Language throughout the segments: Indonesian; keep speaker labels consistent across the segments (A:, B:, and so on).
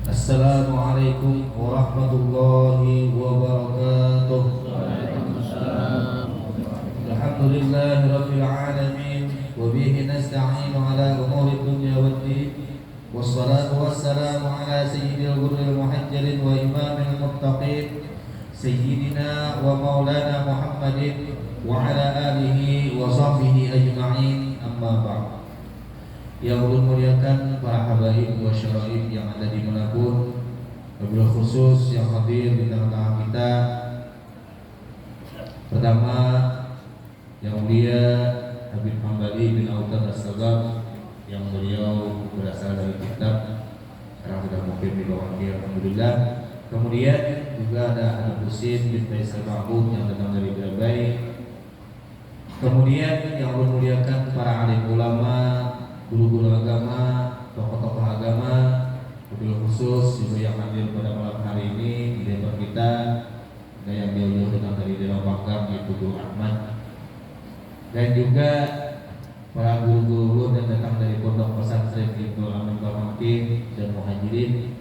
A: Assalamualaikum warahmatullahi wabarakatuh. Alhamdulillahirabbil alamin wa bihi nasta'inu ala umuri dunya waddin. Wassalatu wassalamu ala sayyidil ghurril muhajjalin wa imamil muttaqin sayyidina wa maulana Muhammadin wa ala alihi wa sahbihi ajma'in, amma ba'd. Yang ulun muliakan para habaib wa syaraib yang ada di manapun, wabil khusus yang hadir di tengah-tengah kita. Pertama, yang mulia Habib Hambali bin Autad As-Sabab, yang beliau berasal dari kitab, sekarang sudah mungkin di bawah dia, alhamdulillah. Kemudian juga ada Anak Husin bin Faisal Mahmud yang datang dari Birabai. Kemudian yang ulun muliakan para alim ulama, guru-guru agama, tokoh-tokoh agama, wabil khusus juga yang hadir pada malam hari ini di depan kita. Ada yang beliau datang dari Dewa Panggang, yaitu Guru Ahmad, dan juga para guru-guru yang datang dari Pondok Pesantren Ibnu Amin Bamakin dan Muhajirin,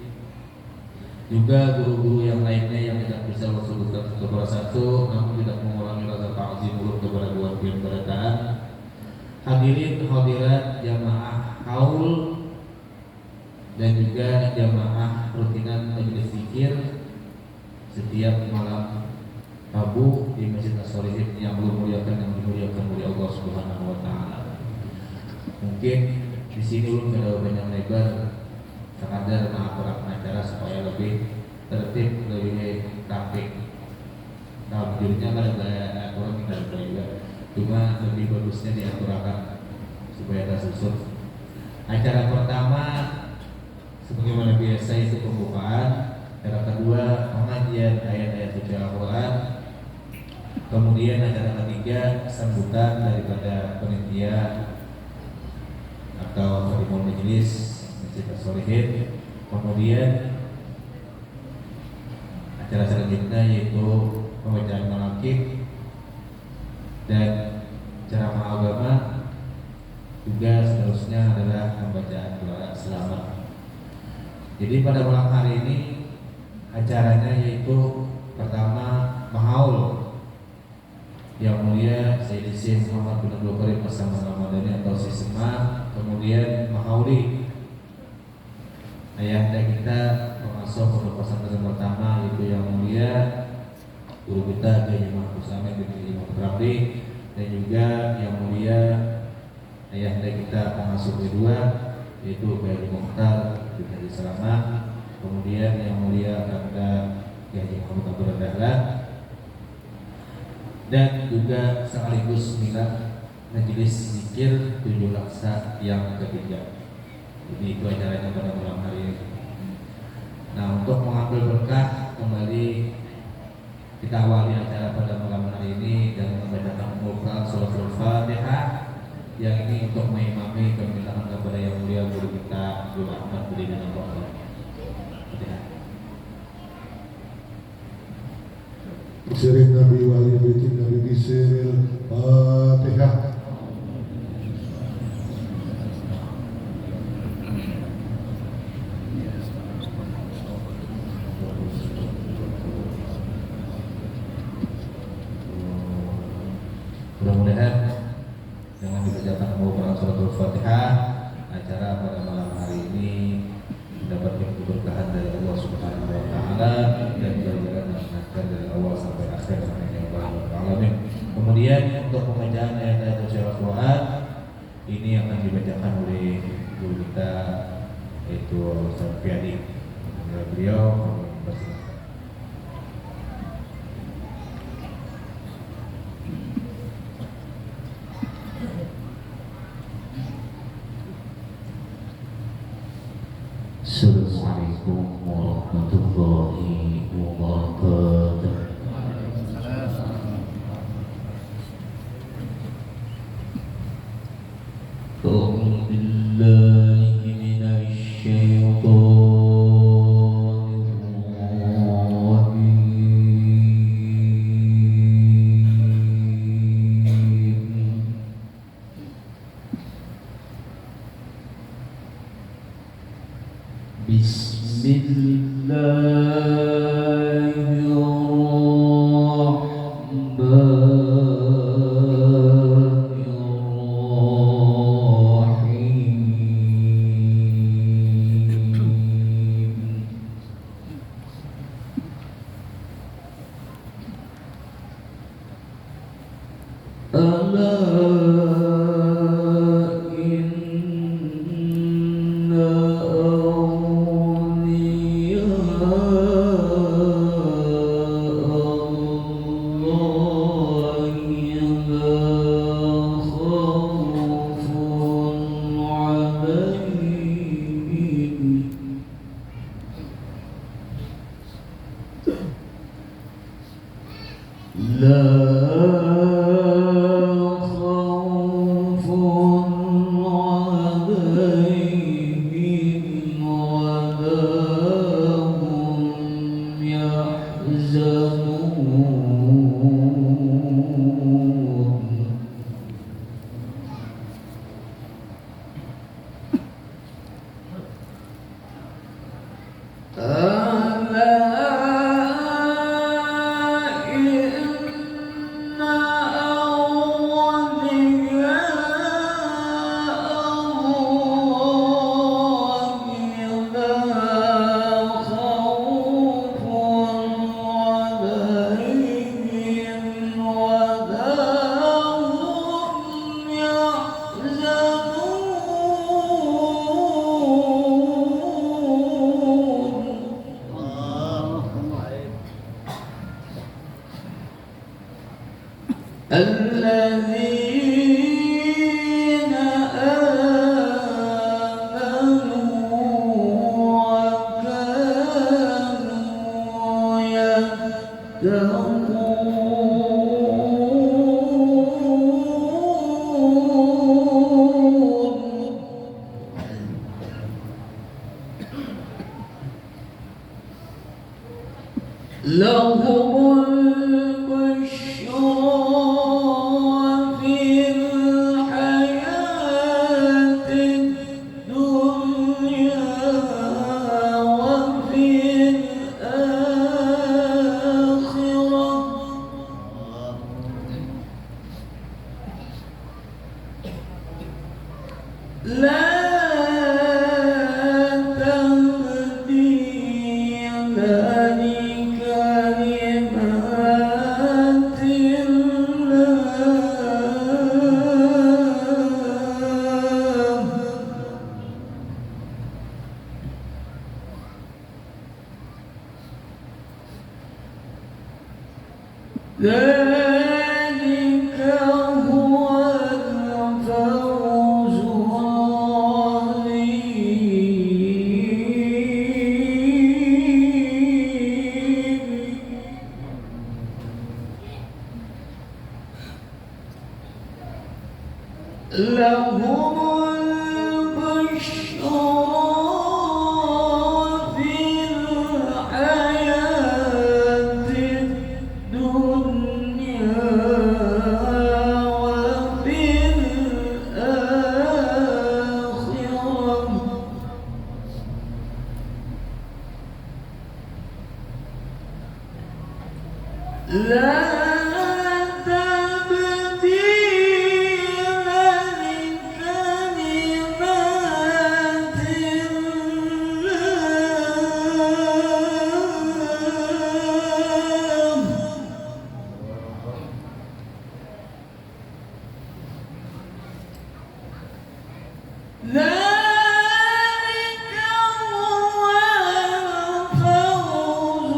A: juga guru-guru yang lainnya yang tidak bisa disebutkan satu persatu, namun tidak mengurangi rasa ta'zim ulun kepada dua keberadaan. Hadirin hadirat jamaah haul dan juga jamaah rutinan majelis zikir setiap malam Rabu di Masjid As-Solihin yang belum muliakan, yang dimuliakan oleh Allah Subhanahu wa taala. Mungkin di sini belum ada banyak lebar, sekadar mengatur acara supaya lebih tertib, lebih rapih. Jadinya kalau ada aturan kita juga, cuma lebih bagusnya diaturakan supaya tersusun. Acara pertama sebagaimana biasa itu pembukaan, acara kedua pengajian ayat-ayat suci Al-Quran, kemudian acara ketiga sambutan daripada panitia atau khadimul majelis Masjid As-Solihin. Kemudian acara selanjutnya yaitu pembacaan manaqib dan ceramah agama, juga seterusnya adalah pembacaan doa selamat. Jadi pada malam hari ini acaranya yaitu pertama mahaul yang mulia Sayyidi Syekh Muhammad bin Abdul Karim As-Samad Ramadhani atau Sisma. Kemudian mahauli ayahanda kita pengasuh pondok pesantren pertama, yaitu yang mulia guru kita Kiai Mahfuz Amin bin Imam Rafi, dan juga yang mulia ayahanda kita pengasuh kedua yaitu Kiai Mukhtar bin Haji Salamah. Kemudian yang mulia Kanda Kiai Muhammad Abdul Dahlan, dan juga sekaligus milah majelis zikir 7 laksa yang ketiga. Jadi itu acaranya pada malam hari ini. Nah, untuk mengambil berkah kembali kita awali acara pada malam hari ini dengan membacakan Al-Quran Suratul Fatihah, yang ini untuk mengimami permintaan kepada yang mulia guru kita Guru Ahmad bin Abdul.
B: Sirin Nabi wali baitin Nabi bisiril Fatihah.
A: Mudah-mudahan dengan dibacakan Al-Quran Suratul Fatihah, acara pada malam hari ini mendapatkan keberkahan dari Allah Subhanahu wa taala dan jalan menyenangkan dari awal sampai akhir yang alamin. Kemudian untuk pembacaan ayat-ayat suci Al-Quran ini akan dibacakan oleh guru kita yaitu Ustaz Fiadi. Beliau bersilakan. Assalamualaikum warahmatullahi wabarakatuh. A'udzu billahi minasy syaithanir rajim.
C: الذين لهم البشرى في الحياة الدنيا وفي الآخرة لا تبديل لكلمات الله ذلك هو الفوز العظيم لهم البشرى في الحياة الدنيا وفي الآخرة لا تبديل لكلمات الله ذلك هو الفوز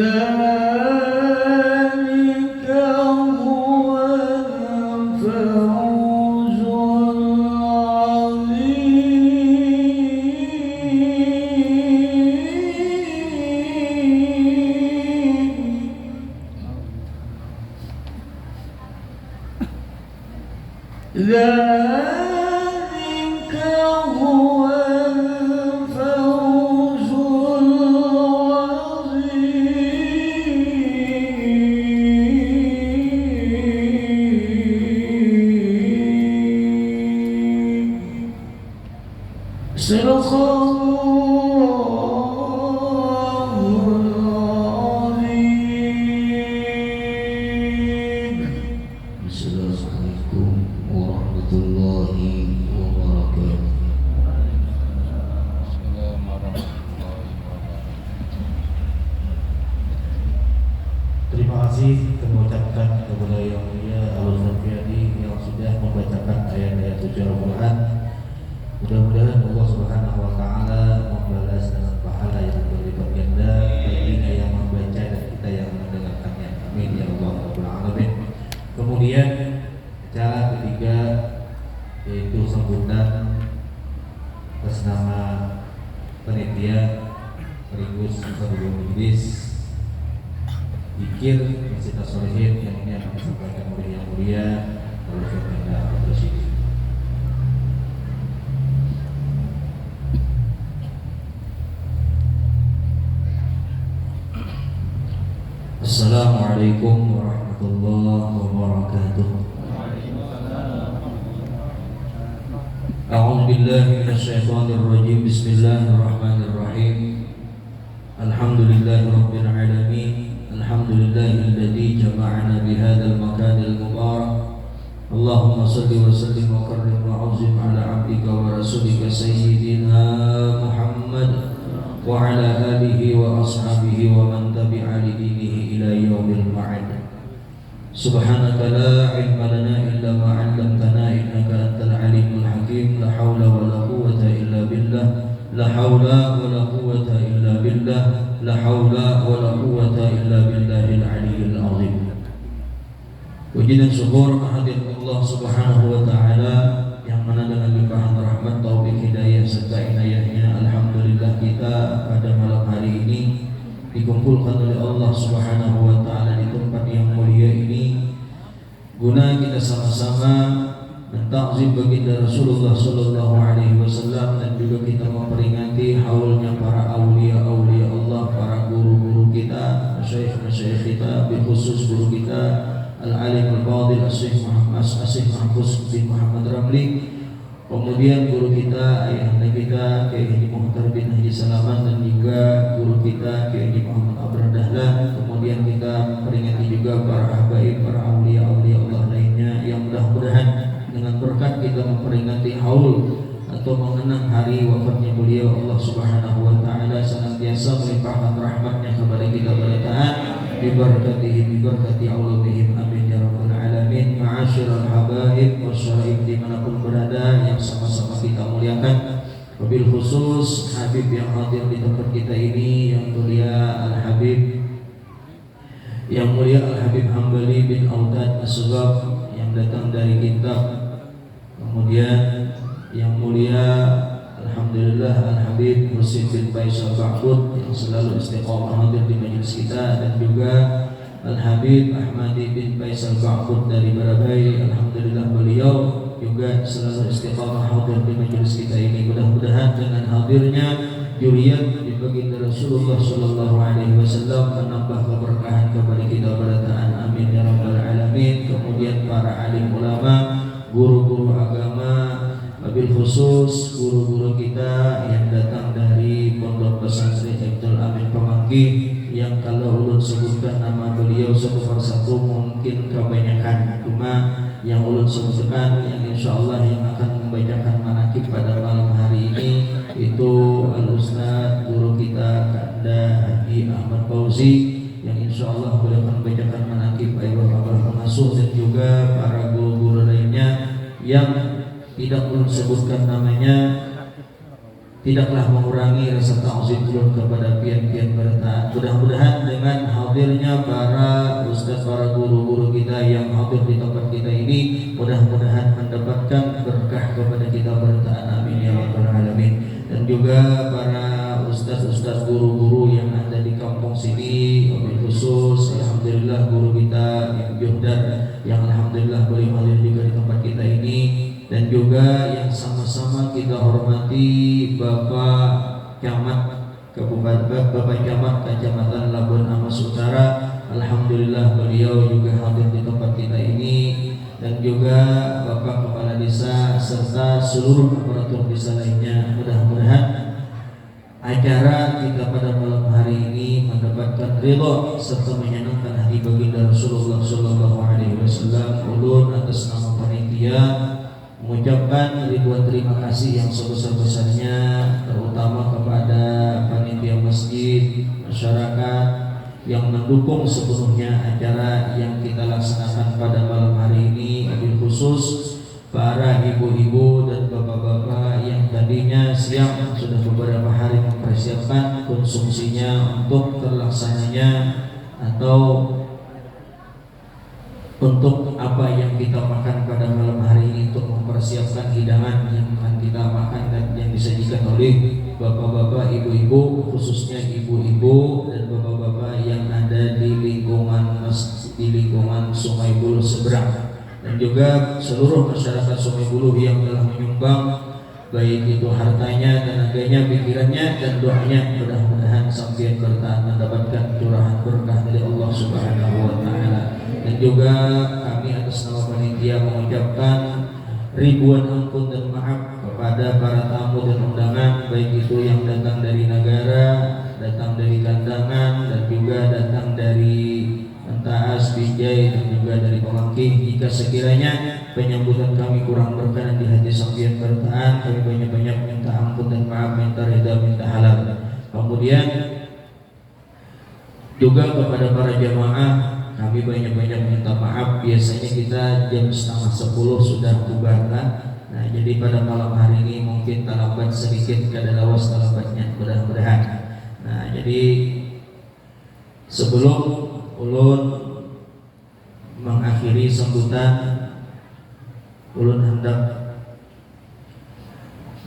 C: العظيم ذلك هو الفوز العظيم ذلك هو الفوز صدق الله العظيم.
D: Assalamualaikum warahmatullahi wabarakatuh.
A: Terima kasih kami ucapkan kepada Yang Mulia Al-Ustaz yang sudah membacakan ayat-ayat suci Al-Quran. Mudah-mudahan Allah Subhanahu wa Ta'ala membalas dengan pahala yang berlipat ganda baginya yang membaca dan kita yang mendengarkannya. Amin ya Allah Rabbul Alamin. Kemudian acara ketiga yaitu sambutan atas nama panitia Sekaligus Ustadzul Majlis Zikir Masjid As-Solihin yang ini akan disampaikan oleh Yang Mulia Al-Ustaz Abdul Rashid. Assalamualaikum warahmatullahi wabarakatuh. A'udzu billahi minasyaitonir rajim. Bismillahirrahmanirrahim. Alhamdulillahirabbil alamin. Alhamdulillahilladzi jama'ana bihadzal makanil mubarak. Allahumma shalli wa sallim wa karrim wa azim ala 'abdika wa rasulika sayyidina Muhammad wa ala alihi wa ashabihi wa man tabi'a lidinihi ila yaumil ma'ad. Subhanaka la ilma lana illa ma 'allamtana innaka antal alimul hakim. La haula wa la quwwata illa billah. La haula wa la quwwata illa billah. La haula wa la quwwata illa billahil aliyyil azim. Puji dan syukur kehadirat Allah Subhanahu wa taala yang mana dengan limpahan rahmat, taufik, hidayah serta inayahnya, alhamdulillah kita pada malam hari ini dikumpulkan oleh Allah Subhanahu wa taala di tempat yang mulia ini guna kita sama-sama mentakzim baginda Rasulullah sallallahu alaihi wasallam dan juga kita memperingati haulnya para aulia-aulia Allah, para guru-guru kita, masyayikh-masyayikh kita, khusus guru kita Al-Alim Al-Fadil Asyikh Mahfuz bin Muhammad Ramli, kemudian guru kita, ayahanda kita Kiai Haji Muhtar bin Haji Salaman, dan juga guru kita Kiai Haji Muhammad Abdur Dahlan. Kemudian kita peringati juga para habaib, para aulia-aulia Allah lainnya yang mudah-mudahan dengan berkat kita memperingati haul atau mengenang hari wafatnya beliau, Allah Subhanahu wa taala senantiasa melimpahkan rahmatnya kepada kita pada taat bibarakatihi bibarakati aulumihim amin ya rabbal alamin. Ma'asyiral habaib wasyaraib dimanapun berada yang sama-sama kita muliakan, wabil khusus Habib yang hadir di tempat kita ini yang mulia Al-Habib yang mulia Al-Habib Hambali bin Audad As-Sugab yang datang dari Kintab. Kemudian yang mulia alhamdulillah Al-Habib Husin bin Faisal Ba'bud yang selalu istiqamah hadir di majelis kita, dan juga Al-Habib Ahmadi bin Faisal Ba'bud dari Barabai. Alhamdulillah beliau juga selalu istiqamah hadir di majelis kita ini. Mudah-mudahan dengan hadirnya juriat di baginda Rasulullah sallallahu alaihi wasallam menambah keberkahan kepada kita pada taat. Amin ya rabbal alamin. Kemudian para alim ulama, guru-guru agama, wabil khusus guru-guru kita yang datang dari Pondok Pesantren Ibtul Amin Pemanggi, yang kalau ulun sebutkan nama beliau satu persatu mungkin kebanyakan, cuma yang ulun sebutkan yang insyaallah yang akan membacakan manaqib pada malam hari ini itu Al-Ustaz guru kita Kanda Haji Ahmad Fauzi, yang insyaallah beliau akan membacakan manaqib abah pengasuh dan juga para guru-guru lainnya yang tidak ulun sebutkan namanya, tidaklah mengurangi rasa ta'zim ulun kepada pian-pian bertaat. Mudah-mudahan dengan hadirnya para ustaz, para guru-guru kita yang hadir di tempat kita ini, mudah-mudahan mendapatkan berkah kepada kita bertaat. Amin ya rabbal alamin. Dan juga para ustaz-ustaz guru-guru yang ada di kampung sini, wabil khusus alhamdulillah guru kita yang Juhdar yang alhamdulillah boleh hadir juga di tempat kita ini, dan juga yang sama-sama kita hormati Bapak Camat Kabupaten, Bapak Camat Kecamatan Labuan Amas Utara. Alhamdulillah beliau juga hadir di tempat kita ini. dan juga Bapak Kepala Desa serta seluruh aparatur desa lainnya. Mudah-mudahan acara kita pada malam hari ini mendapatkan ridho serta menyenangkan hati baginda Rasulullah Sallallahu Alaihi Wasallam. Ulun atas nama panitia mengucapkan ribuan terima kasih yang sebesar-besarnya, terutama kepada panitia masjid, masyarakat yang mendukung sepenuhnya acara yang kita laksanakan pada malam hari ini, wabil khusus para ibu-ibu dan bapak-bapak yang tadinya siang sudah beberapa hari mempersiapkan konsumsinya untuk terlaksananya atau untuk apa yang kita makan pada malam hari ini, untuk mempersiapkan hidangan yang akan kita makan dan yang disajikan oleh bapak-bapak, ibu-ibu, khususnya ibu-ibu dan bapak-bapak yang ada di lingkungan Sungai Buloh seberang, dan juga seluruh masyarakat Sungai Buloh yang telah menyumbang baik itu hartanya, tenaganya, pikirannya, dan doanya. Mudah-mudahan sampai bertahan mendapatkan curahan berkah dari Allah Subhanahu wa Ta'ala. Dan juga kami atas nama panitia mengucapkan ribuan ampun dan maaf kepada para tamu dan undangan, baik itu yang datang dari negara, datang dari kandangan, dan juga datang dari Taas, Bijay, dan juga dari Pemangkih. Jika sekiranya penyambutan kami kurang berkenan di hati sambian bertahan, kami banyak-banyak minta ampun dan maaf, minta ridha, minta halal. Kemudian juga kepada para jamaah kami banyak-banyak minta maaf. Biasanya kita jam 9:30 sudah bubarkan. Nah, jadi pada malam hari ini mungkin terlambat sedikit, kadalawas terlambatnya, mudah-mudahan. Nah, jadi sebelum ulun mengakhiri sambutan, ulun hendak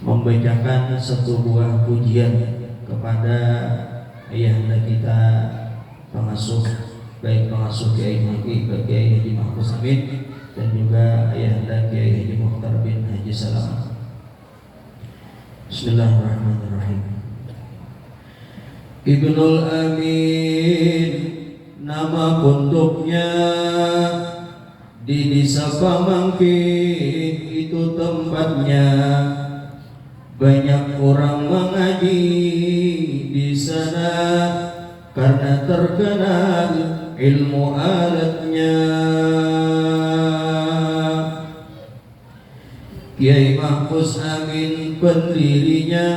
A: membacakan satu buah pujian kepada ayahanda kita pengasuh, baik pengasuh Kiai Haji Mahfuz Amin dan juga ayahanda Kiai Haji Mukhtar bin Haji Salam. Bismillahirrahmanirrahim. Ibnul Amin nama pondoknya, di desa Pamangkin itu tempatnya. Banyak orang mengaji di sana karena terkenal ilmu alatnya. Kiai Mahfuz Amin pendirinya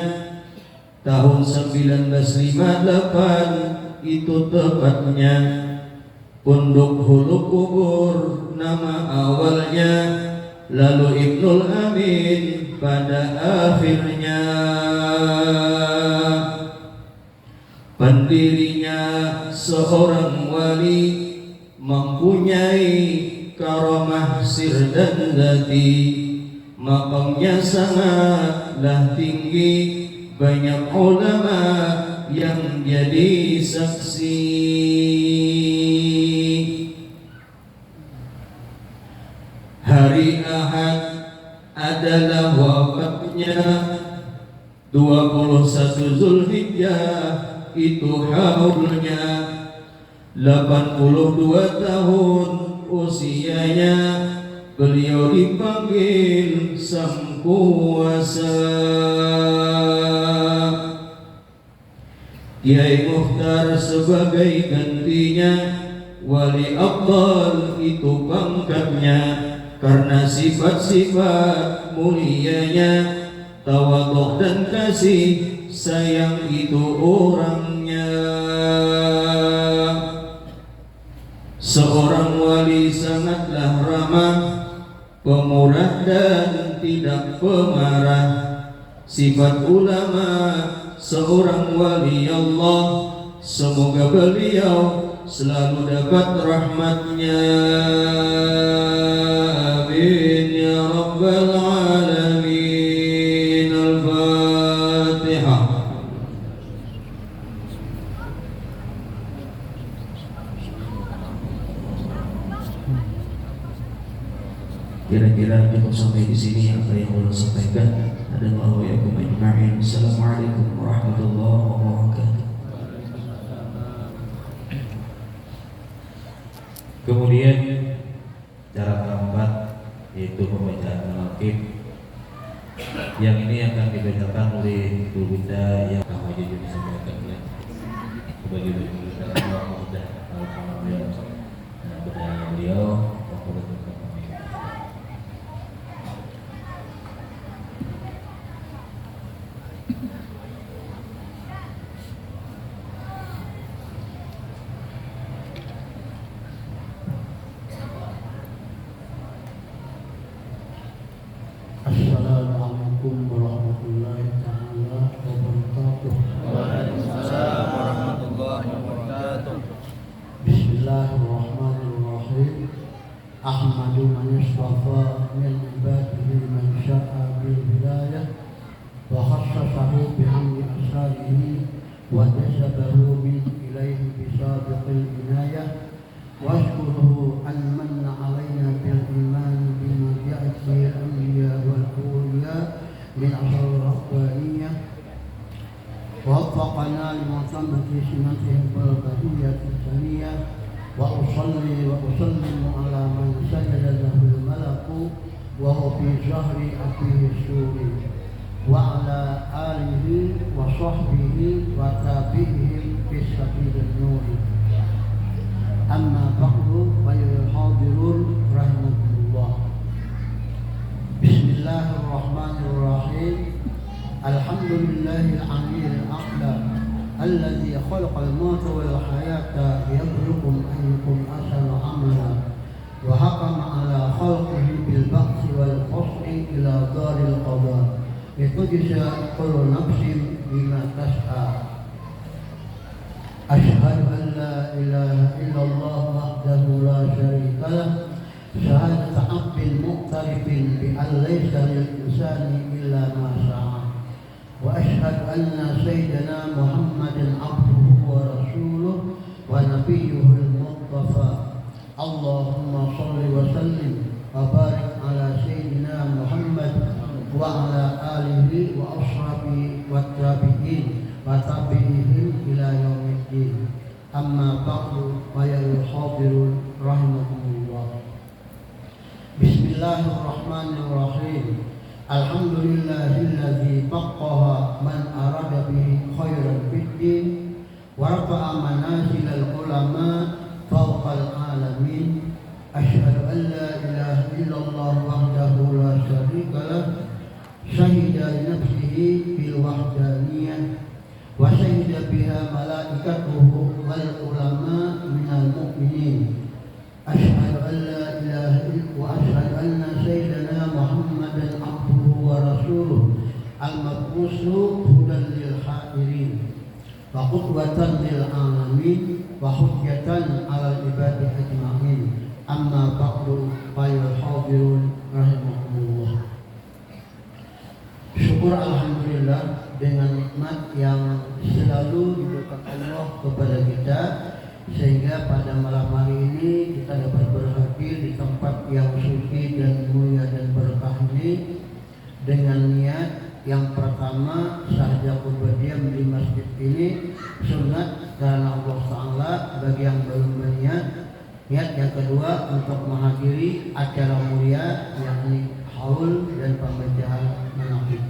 A: tahun 1958 itu tepatnya. Pondok Hulu Kubur nama awalnya, lalu Ibnul Amin pada akhirnya. Pendirinya seorang wali, mempunyai karamah sir dan zati, makamnya sangatlah tinggi, banyak ulama yang jadi saksi. Hari Ahad adalah wafatnya, 21 Zulhijjah itu haulnya. 82 tahun usianya, beliau dipanggil Sang Kuasa. Kiai Mukhtar sebagai gantinya, wali Abdal itu pangkatnya, karena sifat-sifat mulianya, tawadhu dan kasih sayang itu orangnya. Seorang wali sangatlah ramah, pemurah dan tidak pemarah. Sifat ulama seorang wali Allah, semoga beliau selalu dapat rahmatnya. Amin ya rabbal alamin. Al-Fatihah. Kira-kira cukup sampai di sini apa yang ulun sampaikan. Adallahu yakum ajma'in. Assalamualaikum warahmatullahi wabarakatuh. Kemudian cara merambat yaitu pembacaan manaqib. Yang ini akan dibacakan oleh guru kita yang Kak Haji Juni sampaikan ya. Sebagai guru kita sudah sama beliau berjaya beliau waktu kami.
C: Assalamualaikum warahmatullahi taala wabarakatuh.
D: Waalaikumsalam warahmatullahi wabarakatuh.
C: Bismillahirrahmanirrahim. Ahmadu man istafa min ibadihi man sya'a bil hidayah wa khassasahu bihamdi asrarihi wa jazabahu min ilaihi bisabiqil inayah wa ashkuruhu an manna alaina bil iman bima ja'at bihi al-anbiya wal awliya min asrar rabbaniyah ووفقنا لمعتمد سنته البركية الثانية وأصلي وأسلم على من سجد له الملك وهو في ظهر أبيه السوري وعلى آله وصحبه وتابعهم في سبيل النور. أما بعد فأيها الحاضرون رحمكم الله. بسم الله الرحمن الرحيم. الحمد لله العلي الأعلى الذي خلق الموت والحياة ليبلوكم أيكم أحسن عملا وحكم على خلقه بالبعث والفصل إلى دار القضاء لتجزى كل نفس بما تسعى. أشهد أن لا إله إلا الله وحده لا شريك له شهادة عبد مقترف بأن ليس للإنسان إلا ما سعى. وأشهد أن سيدنا محمد عبده ورسوله ونبيه المصطفى. اللهم صل وسلم وبارك على سيدنا محمد وعلى آله وأصحابه والتابعين وتابعيهم إلى يوم الدين. أما بعد فيا الحاضرون رحمكم الله. بسم الله الرحمن الرحيم. Alhamdulillahilladzi faqaha man arada bihi khairan fid din wa rafa'a manazilal ulama fawqal alamin. Asyhadu an la ilaha illallah wahdahu la syarika lah syahida li nafsihi bil wahdaniyah wa syahida biha malaikatuhu wal ulama minal mu'minin. Asyhadu an la ilaha illallah wa asyhadu anna sayyidana Muhammadan abduhu wa rasuluh al-mab'usu hudan lil hadirin wa qudwatan lil alamin wa hujjatan 'alal ibadi ajma'in. Amma ba'du fayal hadirun rahimakumullah. Syukur alhamdulillah dengan nikmat yang selalu diberikan Allah kepada kita, sehingga pada malam hari ini kita dapat berhadir di tempat yang suci dan mulia dan berkah ini dengan niat yang pertama sahaja berdiam di masjid ini sunat karena Allah Ta'ala bagi yang belum berniat. Niat yang kedua untuk menghadiri acara mulia yakni haul dan pembacaan manaqib.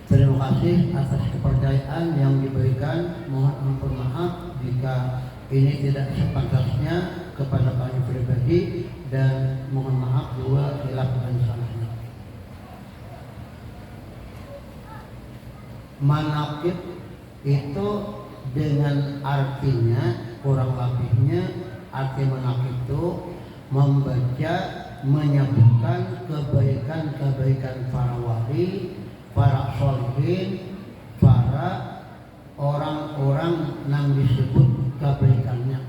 C: Terima kasih atas kepercayaan yang diberikan. Mohon ampun maaf jika ini tidak sepantasnya kepada kami pribadi, dan mohon maaf juga khilaf dan salahnya. Manaqib itu dengan artinya, kurang lebihnya arti manaqib itu membaca, menyebutkan kebaikan-kebaikan para wali, para sholihin, para orang-orang yang disebut kebaikannya.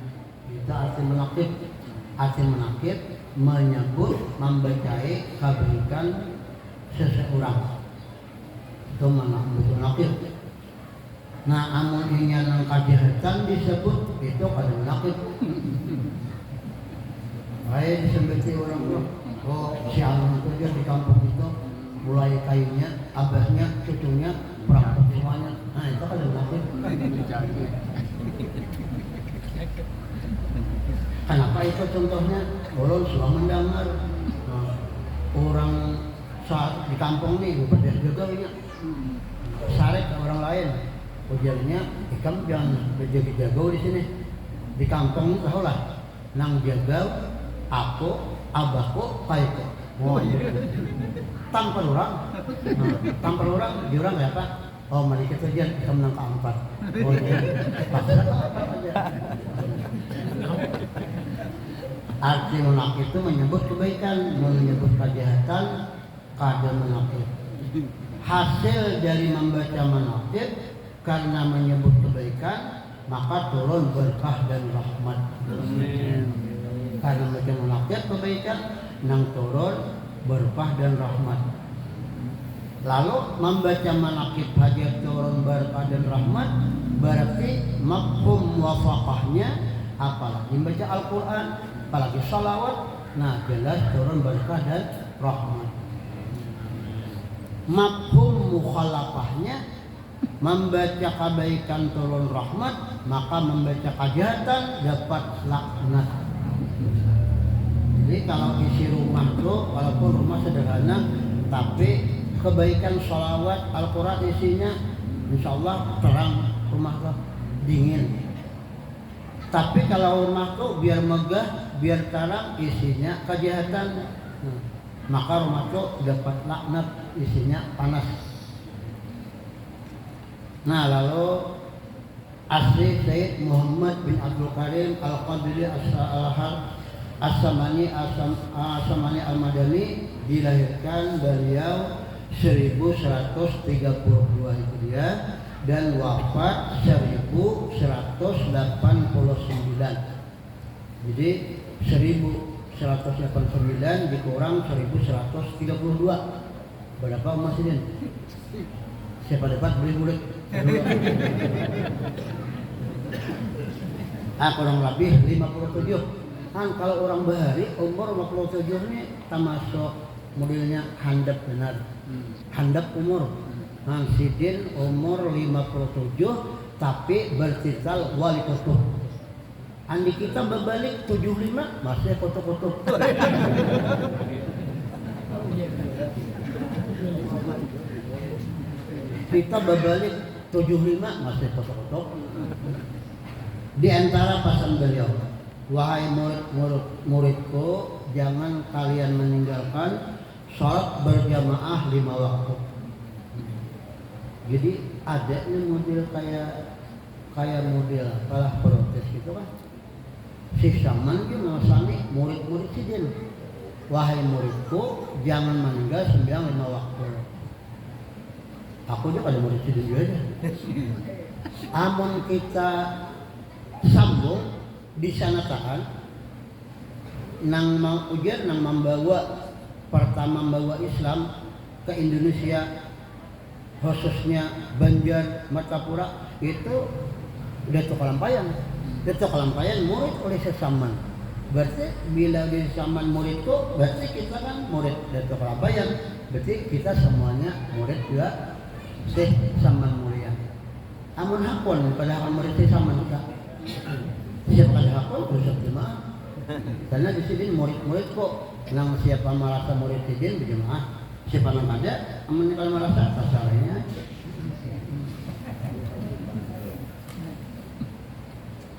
C: Itu arti manaqib. Arti manaqib menyebut, membacai kebaikan seseorang. Itu manaqib. Nah, amun ingin yang kejahatan disebut itu kada manaqib. Saya disebut orang tua, oh si anak itu dia di kampung itu mulai kayunya, abahnya, cucunya, perampok semuanya. Nah itu kada manaqib. Kenapa itu contohnya? Ulun sudah mendengar orang saat di kampung nih pada jaganya sarek ke orang lain, ujarnya kamu jangan berjaga-jaga di sini di kampung tahu lah nang jaga aku abahku kaiku tampar orang di orang kayak apa oh mereka saja kita menang keempat oh iya arti munafik itu menyebut kebaikan, menyebut kejahatan, kadang munafik. Hasil dari membaca munafik karena menyebut kebaikan maka turun berkah dan rahmat. Karena membaca munafik kebaikan nang turun berkah dan rahmat. Lalu membaca munafik hajat turun berkah dan rahmat berarti mafhum wafaqahnya apalagi membaca Al-Quran apalagi salawat, nah jelas turun berkah dan rahmat. Mafhum mukhalafahnya membaca kebaikan turun rahmat, maka membaca kejahatan dapat laknat. Jadi kalau isi rumah itu walaupun rumah sederhana, tapi kebaikan salawat Al-Quran isinya insya Allah terang rumah tuh dingin. Tapi kalau rumah tuh biar megah, biar terang isinya kejahatan, maka rumah tuh dapat laknat isinya panas. Nah lalu asli Sayyid Muhammad bin Abdul Karim Al-Qadiri As-Samani Al-Madani dilahirkan beliau 1132 Hijriah dan wafat 1189. Jadi 1189 dikurang 1132. Berapa Mas Idin? Siapa dapat beli murid? Kurang lebih 57. Kan kalau orang bahari umur 57 ini termasuk modelnya handap benar. Handap umur. Nah, Sidin umur 57 tapi bertitel wali kutub. Andi kita berbalik 75 masih kutub-kutub. Kita berbalik 75 masih kutub-kutub. Di antara pesan beliau, wahai muridku, jangan kalian meninggalkan sholat berjamaah 5 waktu. Jadi ada nih model kayak model kalah protes gitu kan. Si Saman itu ngasani murid-murid sidin. Wahai muridku, jangan meninggal sembahyang 5 waktu. Aku juga ada murid sidin juga aja. Amun kita sambung disanakan nang mau ujar nang membawa Islam ke Indonesia, khususnya Banjar, Martapura itu Datuk Kalampayan. Datuk Kalampayan murid oleh Sesaman. Berarti bila di Sesaman muridku, berarti kita kan murid Datuk Kalampayan. Berarti kita semuanya murid juga Sesaman mulia. Amun hakun padahal murid Sesaman kita. Siapa pada hakun rusak jemaah. Karena di sini murid-murid kok nang siapa merasa murid sidin berjemaah. Siapa nang ada, amun kalau merasa pasalnya.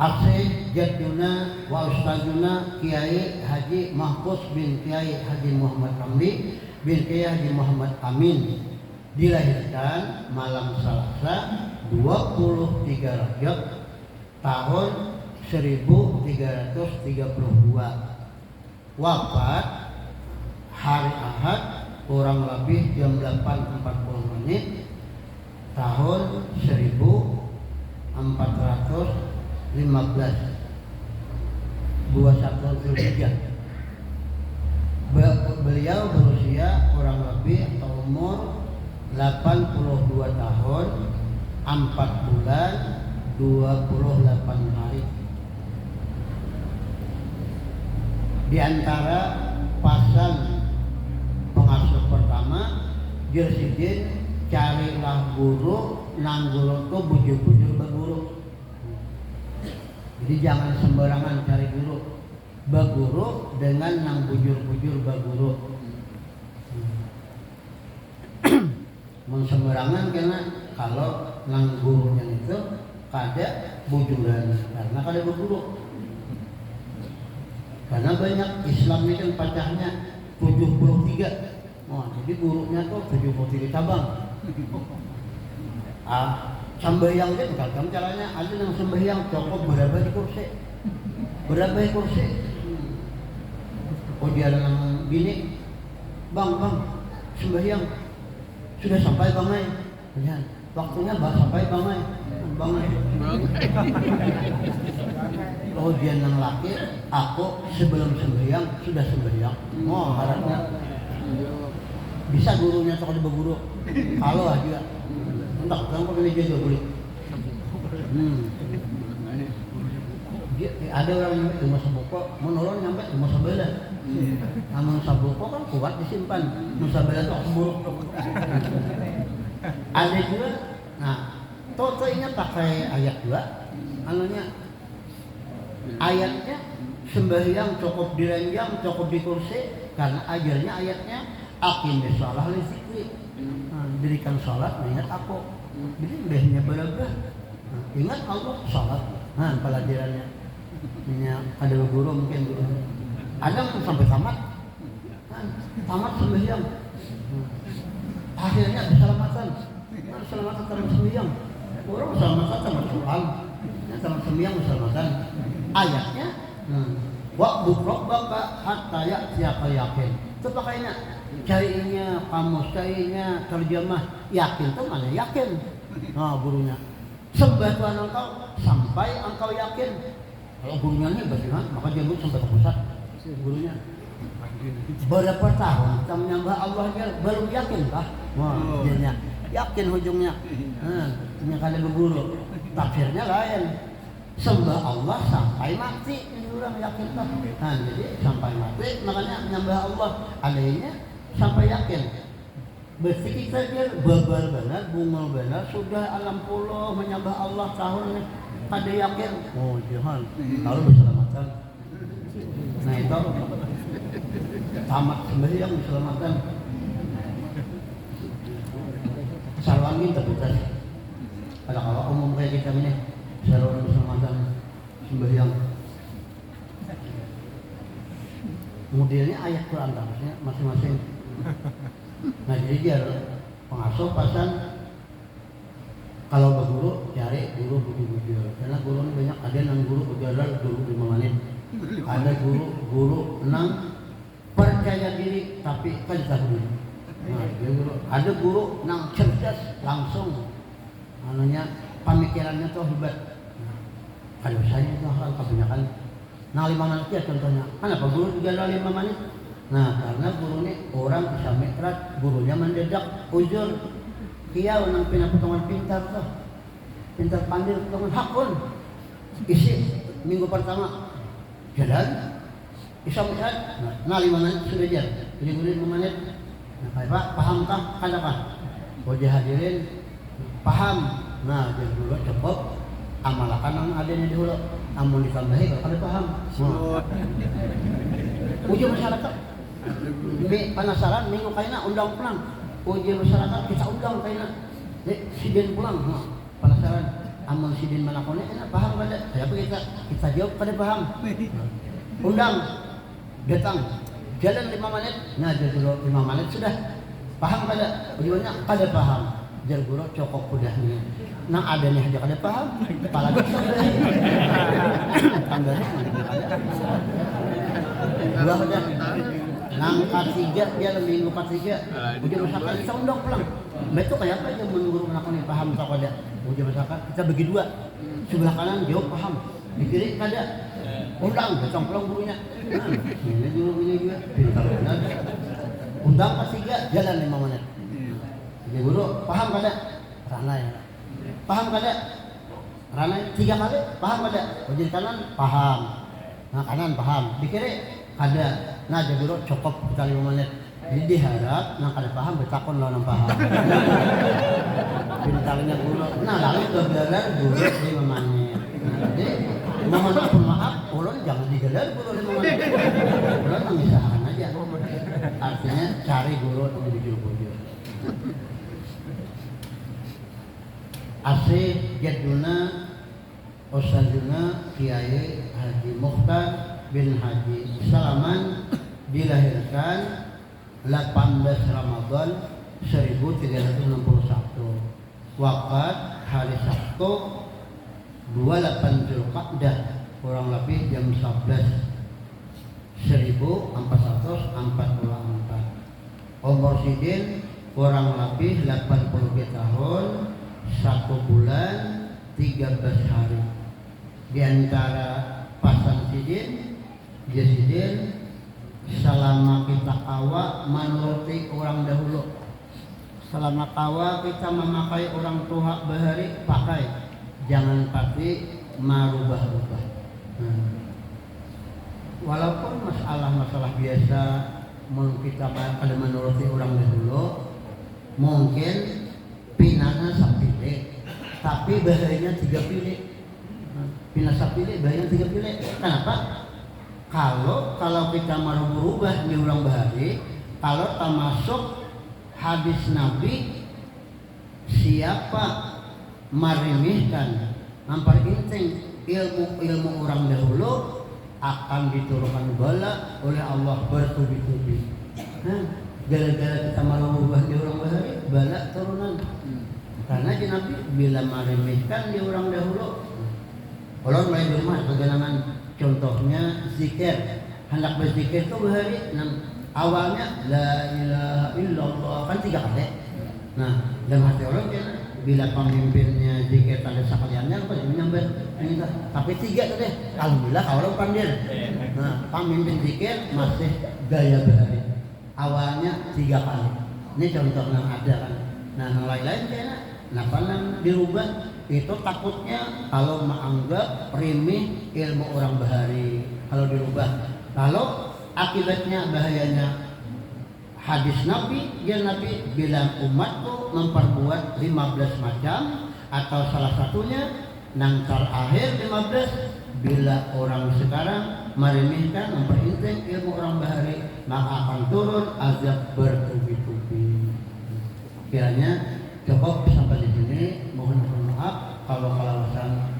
C: Aksi jadduna wa ustazuna Kiai Haji Mahfuz bin Kiai Haji Muhammad Ramli bin Kiai Haji Muhammad Amin dilahirkan malam Selasa 23 Rajab tahun 1332. Wafat hari Ahad kurang lebih jam 8.40 tahun 1415 21 Zulhijjah. Beliau berusia kurang lebih atau umur 82 tahun 4 bulan 28 hari. Di antara pasang pengasuh pertama, Jersidin carilah guru, nang guru itu bujur-bujur berguru. Jadi jangan sembarangan cari guru, berguru dengan nang bujur-bujur berguru. sembarangan karena kalau nang gurunya itu kada bujuran karena kada berguru. Karena banyak Islam ini kan pecahnya 73. Jadi gurunya tuh 73 cabang. Sembahyang itu kan caranya ada yang sembahyang cukup berapa di kursi. Berapa di kursi? Oh dia yang gini, bang, sembahyang sudah sampai bangai. Ya, waktunya sampai bangai. Oh dia yang laki, aku sebelum sembahyang sudah sembahyang. Harapnya bisa gurunya atau ada berguru. Kalau aja, entah kamu pakai meja juga boleh. Ada orang nyampe rumah sabuko, menolong nyampe rumah sebelah. Namun sabuko kan kuat disimpan, rumah sebelah itu buruk. Ada juga, totonya pakai ayat juga, ayatnya sembahyang cukup diranjang, cukup di kursi, karena ajarnya ayatnya aqimis shalah li dzikri. Dirikan salat mengingat aku. Jadi mbahnya berapa? Ingat Allah salat. Pelajarannya. Ini ada guru mungkin guru. Ada sampai tamat. Tamat sembahyang. Akhirnya keselamatan. Keselamatan dalam sembahyang. Orang keselamatan sama Tuhan. Dalam sembahyang keselamatan. Ayatnya wa'bud rabbaka hatta ya'tiyakal yakin. Itu pakainya carinya kamus, carinya terjemah yakin itu mana yakin? Gurunya sembah Tuhan engkau sampai engkau yakin. Kalau gurunya ini bagaimana? Maka dia sampai ke pusat gurunya. Berapa tahun kita menyembah Allah belum yakin kah? Dia yakin ujungnya. Ini kali berguru. Tafsirnya lain. Sembah Allah sampai mati, ini orang yakin tak? Jadi sampai mati, makanya menyembah Allah. Alainya sampai yakin. Berpikir saja babal benar, bungal benar, sudah alam puluh menyembah Allah tahun kada yakin. Jangan, kalau berselamatan. Itu tamat sembahyang berselamatan. Sarwangi terbuka. Ada kalau umum kayak kita ini. Saluran keselamatan sembahyang. Modelnya ayat Quran harusnya masing-masing. Jadi dia pengasuh pasan kalau berguru cari guru bujur-bujur. Karena guru ini banyak, ada yang guru ujaran dulu 5 menit. Ada guru nang percaya diri tapi kada tahu. Ada guru nang cerdas langsung. Pemikirannya tuh hebat. Ada saya itu hal kebanyakan. 5 menit ya contohnya. Kenapa guru juga 5 menit? Karena guru ini orang bisa metrat, gurunya mendadak ujur. Dia orang potongan pintar tuh. Pintar pandai potongan hakun. Isi minggu pertama jalan. Bisa metrat. 5 menit sudah jalan. Jadi guru 5 menit. Pak, pahamkah? Kadakah? Hadirin paham. Jadi dulu cukup amalkan yang adanya di hulu. Amun ditambahi kalau paham. Uji masyarakat. Penasaran minggu kaina undang pulang. Uji masyarakat kita undang kaina. Sidin pulang. Penasaran. Amun sidin manakone paham kada? Saya kita jawab kada paham. Undang. Datang. Jalan 5 menit. Jadi dulu 5 menit sudah. Paham kada? Ujiannya kada paham. Jar guru cokok kudahnya. Adanya aja kada paham. Apalagi sampai. Tangganya dua udah. K3 dia minggu K3. Ujian masyarakat kita undang pulang. Betul kayak apa aja menurut menakoni paham atau kada. Ujian masyarakat kita bagi 2. Sebelah kanan jawab paham. Di kiri kada. Undang datang pulang gurunya. Ini gurunya juga pintar benar. Undang K3 jalan 5 menit. Jadi guru paham kada? Rana ya. Paham kada? Rana 3 kali paham kada? Ujian kanan paham. Kanan paham. Di kiri kada. Jadi guru cukup kita 5 menit. Jadi diharap kada paham bertakon lawan paham. Pintarnya guru. Lalu kebenaran guru 5 menit. Jadi mohon maaf, ulun jangan digelar guru 5 menit. Ulun mengisahkan aja. Artinya cari guru yang bujur-bujur. Asih Jaduna Ustadzuna Kiai Haji Mukhtar bin Haji Salaman dilahirkan 18 Ramadan 1361, wafat hari Sabtu 28 Zulqa'dah kurang lebih jam 11 1444. Umur Sidin kurang lebih 80 tahun 1 bulan 13 hari. Di antara pasang Sidin, Sidin selama kita kawa menuruti orang dahulu, selama kawa kita memakai orang tua bahari pakai, jangan pasti marubah-rubah. Walaupun masalah biasa kita ada menuruti orang dahulu, mungkin pinana sapile, tapi bahayanya 3 pilih. Pinah sapile bahayanya 3 pilih. Kenapa? Kalau kita mau berubah di ulang bahari, kalau termasuk hadis Nabi, siapa merimihkan nampar inting ilmu orang dahulu akan diturunkan bala oleh Allah bertubi-tubi. Gara-gara kita mau berubah di orang bahari, bala turunan. Karena Nabi bila meremehkan di orang dahulu, Allah mulai di rumah kegenangan. Contohnya zikir, hendak berzikir itu bahari. Awalnya la ilaha illallah kan 3 kali. Nah, dalam hati orang bila pemimpinnya zikir tanda sekaliannya apa menyambar ini tapi 3 tuh deh. Alhamdulillah orang pandai. Nah, pemimpin zikir masih gaya bahari. Awalnya 3 kali. Ini contoh yang ada kan. Nah, yang lain-lain kayaknya kenapa dirubah? Itu takutnya kalau menganggap remeh ilmu orang bahari kalau dirubah. Kalau akibatnya bahayanya hadis Nabi, ya Nabi bilang umatku memperbuat 15 macam, atau salah satunya nangkal akhir 15, bila orang sekarang meremehkan memperinting ilmu orang bahari, maka akan turun azab bertubi-tubi. Kiranya cukup sampai di sini. Mohon maaf kalau kesalahan.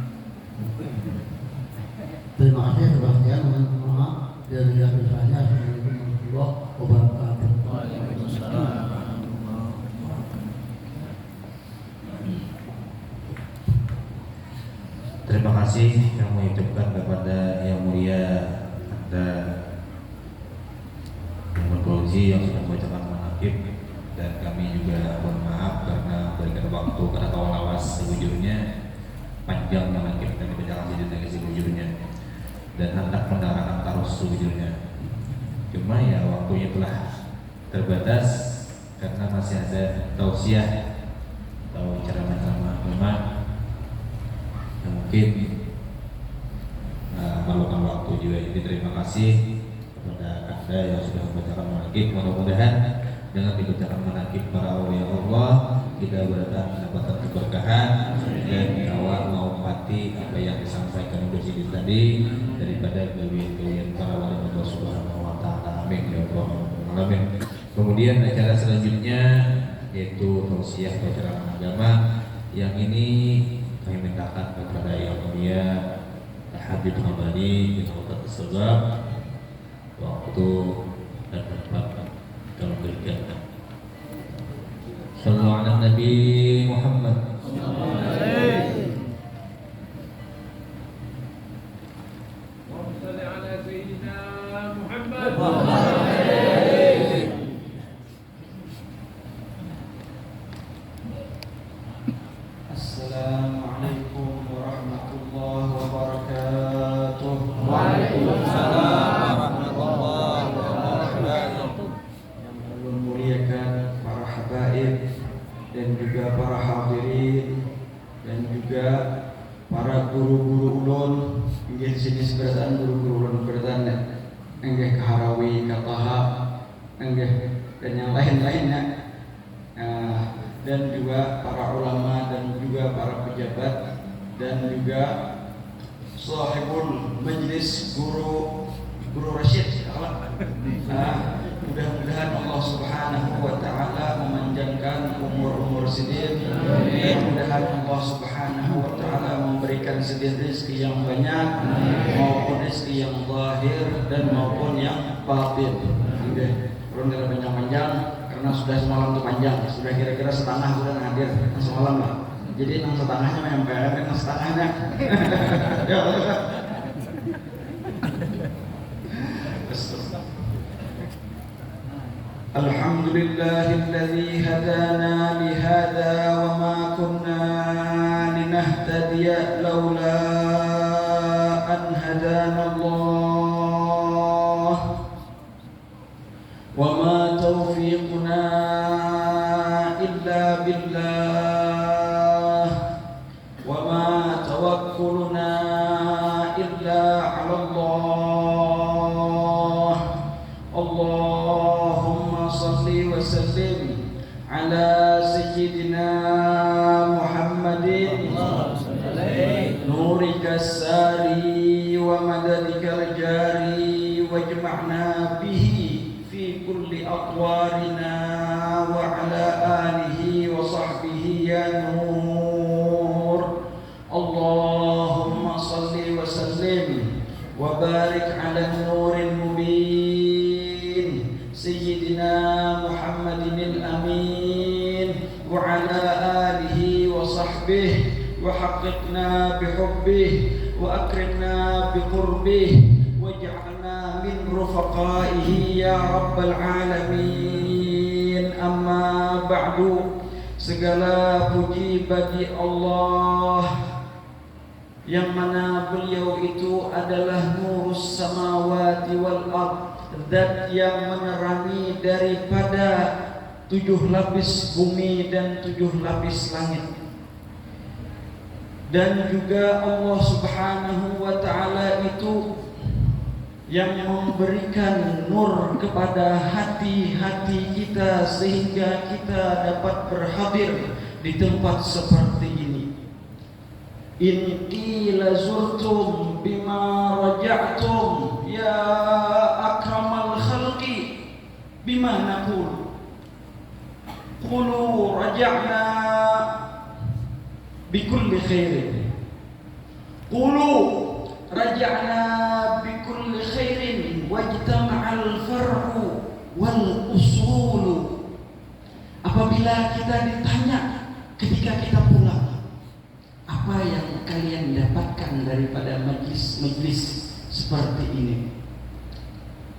C: Terima kasih sebastian. Mohon maaf dari yang saya. Assalamualaikum warahmatullahi wabarakatuh.
A: Terima kasih kami ucapkan kepada Yang Mulia Anda Muhammad Fauzi yang sudah membacakan manaqib, dan kami juga mohon maaf karena berikan waktu karena kawal lawas sebujurnya panjang manaqib dan dibacakan sebujurnya dan hendak menerangkan tarus sebujurnya. Cuma ya waktunya telah terbatas karena masih ada tausiah atau ceramah-ceramah memang yang mungkin memerlukan waktu juga. Jadi terima kasih kepada Anda yang sudah membacakan manaqib. Mudah-mudahan dengan dibacakan manaqib para awliya Allah kita berada mendapatkan keberkahan dan awal menghormati apa yang disampaikan di sini tadi daripada gawian-gawian para wali Allah Subhanahu wa taala. Amin ya rabbal alamin. Kemudian acara selanjutnya yaitu tausiah ceramah agama, yang ini kami mintakan kepada Yang Mulia Habib Hamadi bin Al-Fatih Sebab waktu dan tempat kalau berikan. Sallallahu ala Nabi Muhammad.
E: Assalamualaikum warahmatullahi wabarakatuh.
D: Waalaikumsalam warahmatullahi wabarakatuh.
E: Yang memuliakan para habaib dan juga para hadirin dan juga para guru-guru ulun, inggih sini seberatan guru-guru ulun beratan, inggih kaharawi kataha, inggih dan yang lain-lainnya. Dan juga para ulama dan juga para pejabat dan juga sahibul majlis guru Rasyid Mudah-mudahan Allah Subhanahu wa taala memanjangkan umur Sidin. Mudah-mudahan Allah Subhanahu wa taala memberikan Sidin rezeki yang banyak, maupun rezeki yang zahir dan maupun yang batin. Belum panjang-panjang karena sudah semalam itu panjang, sudah kira-kira setengah sudah hadir semalam lah. Jadi yang setengahnya yang PR, yang setengahnya. Ya, Alhamdulillahilladzi hadana lihada wa ma kunna linahtadiya laula an hadana Allah wa ma taufiquna illa billah wa ma tawakkuluna illa ala Allah. Allahumma salli wa sallim ala sayyidina Muhammadin nurika sari wa madadika jari wajma'na bihi fi kulli aqwarina wa ala alihi wa sahbihi ya nur. Allahumma salli wa sallim wa barik ala nuril mubin sayyidina Muhammadin al-amin wa ala alihi wa sahbihi wa haqiqna bihubbihi wa akrimna biqurbihi waj'alna min rufaqaihi ya rabbal alamin. Amma ba'du. Segala puji bagi Allah yang mana beliau itu adalah nurus samawati wal ard, zat yang menerangi daripada 7 lapis bumi dan 7 lapis langit. Dan juga Allah Subhanahu wa taala itu yang memberikan nur kepada hati-hati kita sehingga kita dapat berhadir di tempat seperti ini. In qila zurtum bima raja'tum ya akramal khalqi bima naqul qulu raja'na bikulli khairin qulu raja'na bikulli khairin wajtama'al far'u wal usulu. Apabila kita ditanya ketika kita pulang, apa yang kalian dapatkan daripada majlis seperti ini?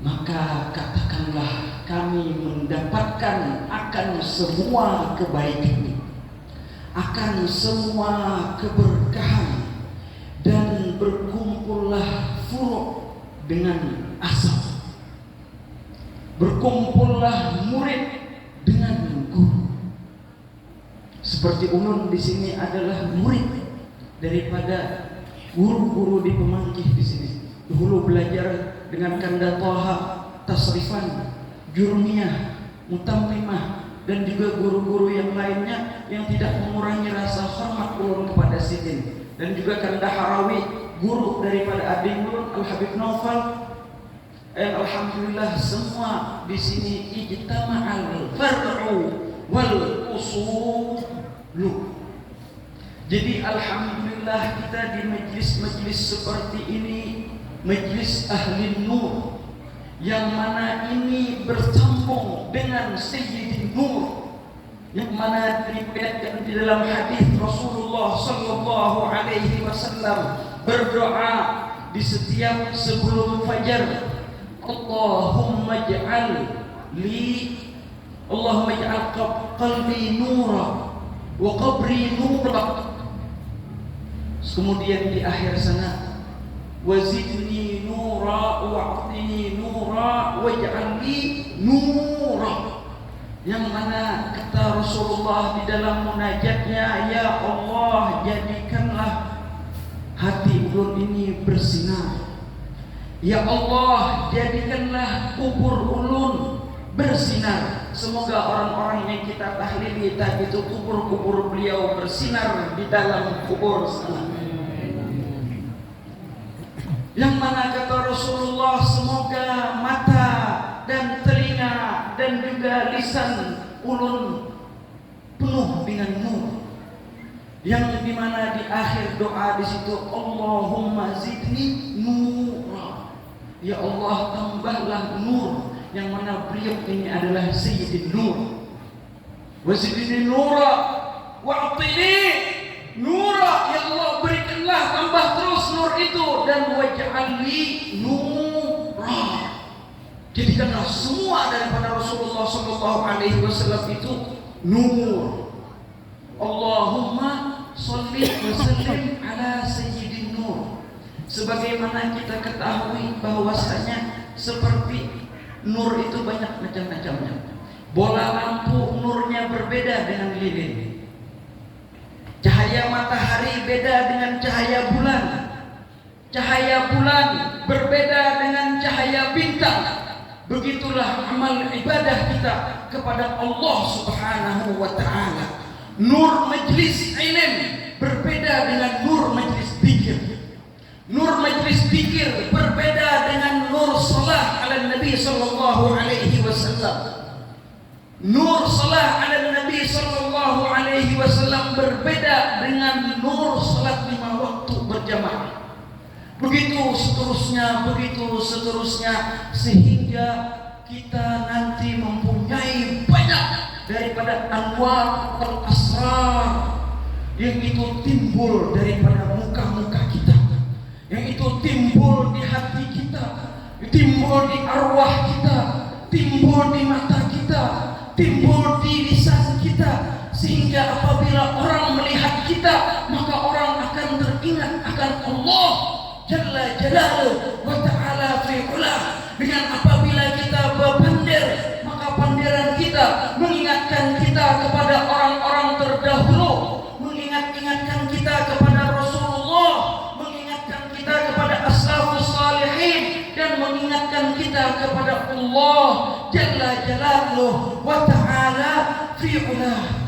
E: Maka katakanlah, kami mendapatkan akan semua kebaikan, akan semua keberkahan, dan berkumpullah furu' dengan asal, berkumpullah murid dengan guru. Seperti ulun di sini adalah murid daripada guru-guru di Pemangkih di sini. Dulu belajar dengan Kanda Toha, Tasrifan, Jurmiyah, Mutammimah, dan juga guru-guru yang lainnya yang tidak mengurangi rasa hormat ulun kepada Sidin. Dan juga Kanda Harawi, guru daripada adik ulun Al-Habib Naufal. Alhamdulillah semua di sini ijtama'al far'u wal usulu. Jadi alhamdulillah kita di majlis-majlis seperti ini, majlis ahli nur, yang mana ini bersambung dengan Sayyidin Nur, yang mana diriwayatkan di dalam hadis Rasulullah sallallahu alaihi wasallam berdoa di setiap sebelum fajar, Allahumma ij'al qalbi nura wa qabri nura. Kemudian di akhir sana, wazidni nura wa'tini nura waj'alni nura. Yang mana kata Rasulullah di dalam munajatnya, ya Allah, jadikanlah hati ulun ini bersinar. Ya Allah, jadikanlah kubur ulun bersinar. Semoga orang-orang yang kita tahlili tadi itu kubur-kubur beliau bersinar di dalam kubur sana. Yang mana kata Rasulullah, semoga mata dan telinga
F: ulun penuh dengan nur, yang dimana di akhir doa di situ Allahumma zidni nura, ya Allah tambahlah nur, yang mana beliau ini adalah Sayyidin Nur. Wa zidni nura wa'tini nura, ya Allah berikanlah tambah terus nur itu, dan waj'alni nura, jadikanlah semua daripada Rasulullah sallallahu alaihi wasallam itu nur. Allahumma sholli wa sallim ala sayyidin nur. Sebagaimana kita ketahui bahwasanya seperti nur itu banyak macam-macamnya. Bola lampu nurnya berbeda dengan lilin. Cahaya matahari beda dengan cahaya bulan. Cahaya bulan berbeda dengan cahaya bintang. Begitulah amal ibadah kita kepada Allah Subhanahu wa ta'ala. Nur majlis ilm berbeda dengan nur majlis zikir. Nur majlis zikir berbeda dengan nur salah ala Nabi sallallahu alaihi wasallam. Nur salah ala Nabi sallallahu alaihi wasallam berbeda dengan nur salat 5 waktu berjamaah. Begitu seterusnya, sehingga kita nanti mempunyai banyak daripada anwar al-asrar yang itu timbul daripada muka-muka kita, yang itu timbul di hati kita, timbul di arwah kita, timbul di mata kita, timbul di lisan kita, sehingga apabila orang melihat kita, maka orang akan teringat akan Allah Jalla Jalaluhu wa ta'ala fi ulah. Dengan apabila kita berpandir, maka pandiran kita mengingatkan kita kepada orang-orang terdahulu, mengingatkan kita kepada Rasulullah, mengingatkan kita kepada as-salafus salihin, dan mengingatkan kita kepada Allah Jalla Jalaluhu wa ta'ala fi ulah.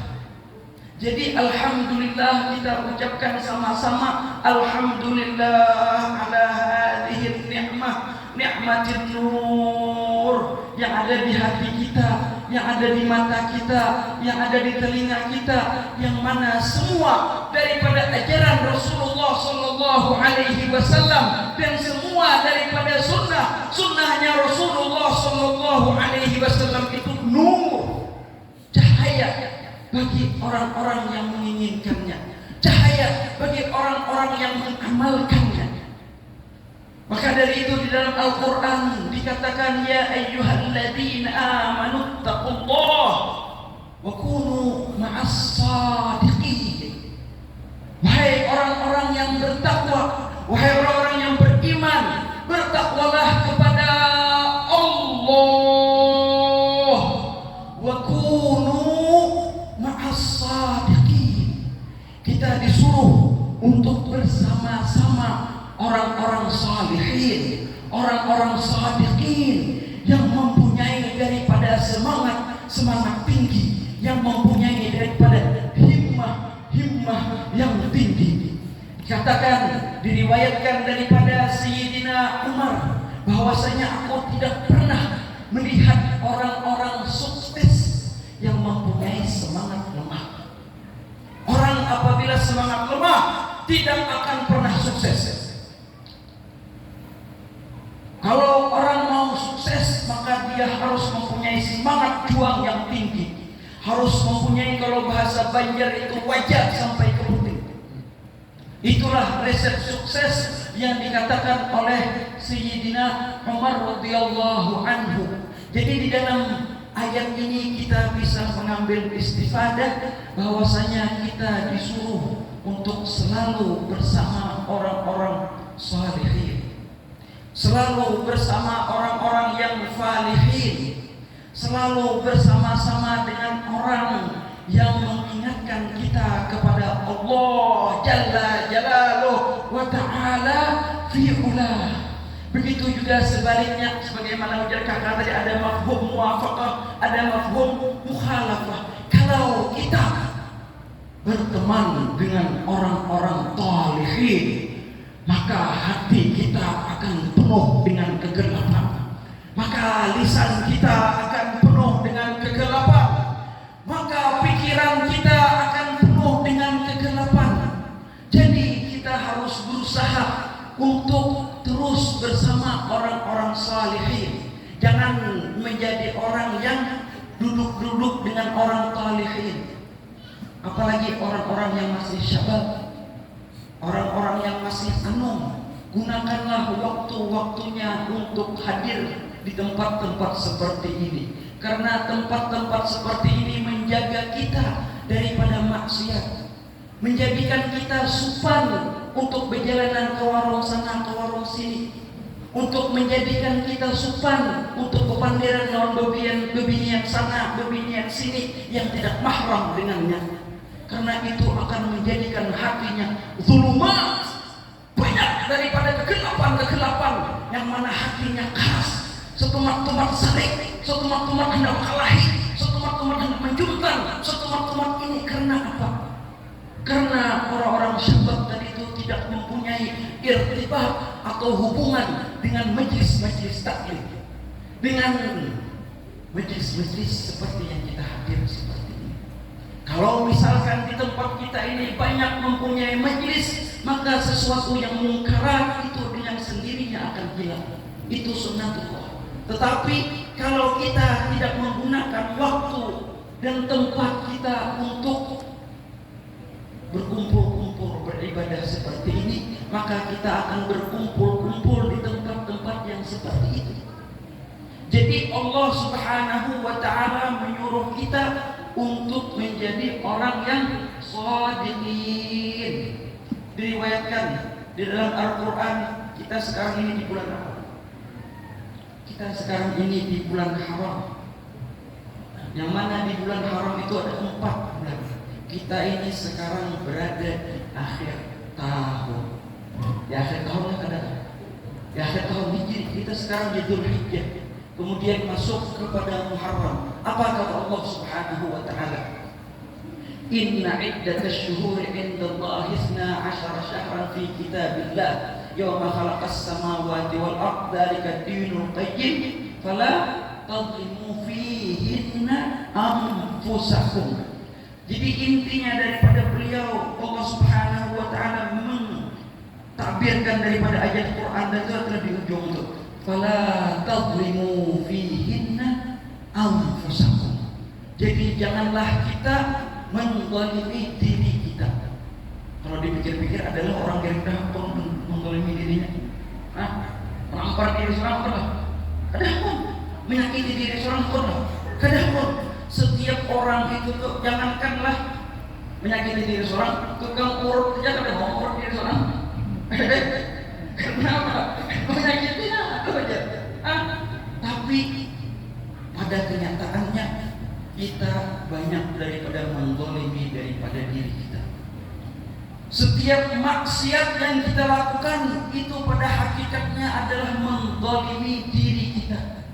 F: Jadi alhamdulillah, kita ucapkan sama-sama alhamdulillah ala hadhihi ni'mah, nikmatin nur yang ada di hati kita, yang ada di mata kita, yang ada di telinga kita, yang mana semua daripada ajaran Rasulullah sallallahu alaihi wasallam, dan semua daripada sunnahnya Rasulullah sallallahu alaihi wasallam itu nur, cahaya bagi orang-orang yang menginginkannya, cahaya bagi orang-orang yang mengamalkannya. Maka dari itu di dalam Al-Quran dikatakan, ya ayyuhalladzina amanu taqullah wa kunu ma'as sadiqin. Wahai orang-orang yang bertakwa, wahai orang-orang yang beriman, bertakwalah kepada Allah. Wa kunu as-sadiqin. Kita disuruh untuk bersama-sama orang-orang salihin, orang-orang sadiqin yang mempunyai daripada semangat tinggi, yang mempunyai daripada himmah yang tinggi. Dikatakan, diriwayatkan daripada Sayyidina Umar bahwasanya aku tidak pernah melihat orang-orang sukses yang mempunyai semangat lemah. Orang apabila semangat lemah tidak akan pernah sukses. Kalau orang mau sukses, maka dia harus mempunyai semangat juang yang tinggi, harus mempunyai, kalau bahasa Banjar itu, wajah sampai ke puting. Itulah resep sukses yang dikatakan oleh Sayyidina Umar radhiyallahu anhu. Jadi di dalam ayat ini kita bisa mengambil istifadah bahwasanya kita disuruh untuk selalu bersama orang-orang salihin, selalu bersama orang-orang yang falihin, selalu bersama-sama dengan orang yang mengingatkan kita kepada Allah Jalla Jalaluhu wa ta'ala fi ulah. Begitu juga sebaliknya, sebagaimana ujar kakak tadi, ada mafhum muwafaqah, ada mafhum mukhalafah. Kalau kita berteman dengan orang-orang talihin, maka hati kita akan penuh dengan kegelapan, maka lisan kita akan penuh dengan kegelapan, harus berusaha untuk terus bersama orang-orang salihin. Jangan menjadi orang yang duduk-duduk dengan orang salihin. Apalagi orang-orang yang masih syabab, orang-orang yang masih anom. Gunakanlah waktu-waktunya untuk hadir di tempat-tempat seperti ini. Karena tempat-tempat seperti ini menjaga kita daripada maksiat, menjadikan kita supan untuk berjalanan ke warung sana, ke warung sini, untuk menjadikan kita supan untuk kepandiran lawan bebinian sana, bebinian sini yang tidak mahram dengannya. Karena itu akan menjadikan hatinya zulumat, banyak daripada kegelapan-kegelapan yang mana hatinya keras, setumat-tumat sarik, setumat-tumat hendak kalahi, setumat-tumat hendak menjuntan, setumat-tumat ini karena apa? Karena orang-orang syabab tadi itu tidak mempunyai irtibat atau hubungan dengan majlis-majlis taklim, dengan majlis-majlis seperti yang kita hadir seperti ini. Kalau misalkan di tempat kita ini banyak mempunyai majlis, maka sesuatu yang mungkarat itu dengan sendirinya akan hilang. Itu sunnatullah. Tetapi kalau kita tidak menggunakan waktu dan tempat kita untuk berkumpul-kumpul beribadah seperti ini, maka kita akan berkumpul-kumpul di tempat-tempat yang seperti itu. Jadi Allah Subhanahu wa ta'ala menyuruh kita untuk menjadi orang yang shadiqin. Diriwayatkan di dalam Al-Quran, kita sekarang ini di bulan apa? Kita sekarang ini di bulan haram, yang mana di bulan haram itu ada 4 bulan. Kita ini sekarang berada di akhir tahun. Di akhir tahun ada. Di akhir tahun Hijri, kita sekarang di Dzulhijjah. Kemudian masuk kepada Muharram. Apa kata Allah Subhanahu wa ta'ala? Inna iddatash shuhuri indallahi 12 syahran fi kitabillah yawma khalaqas samawati wal ardh dzalika ad-dinul qayyim fala tadhlimu fihinna anfusakum. Jadi intinya daripada beliau Allah Subhanahu wa ta'ala mentakbirkan daripada ayat Quran dan itu di ujung itu. Fala tadhlimu fihinna anfusakum. Jadi janganlah kita menzalimi diri kita. Kalau dipikir-pikir adalah orang yang gampang menzalimi dirinya. Menampar diri seorang pernah. Kadang menyakiti diri seorang pernah. Kadang setiap orang itu tuh jangankanlah menyakiti diri seorang, tukang urut saja kadang mau urut diri seorang. Kenapa? Menyakiti itu aja. Tapi pada kenyataannya kita banyak daripada menzalimi daripada diri kita. Setiap maksiat yang kita lakukan itu pada hakikatnya adalah menzalimi diri kita,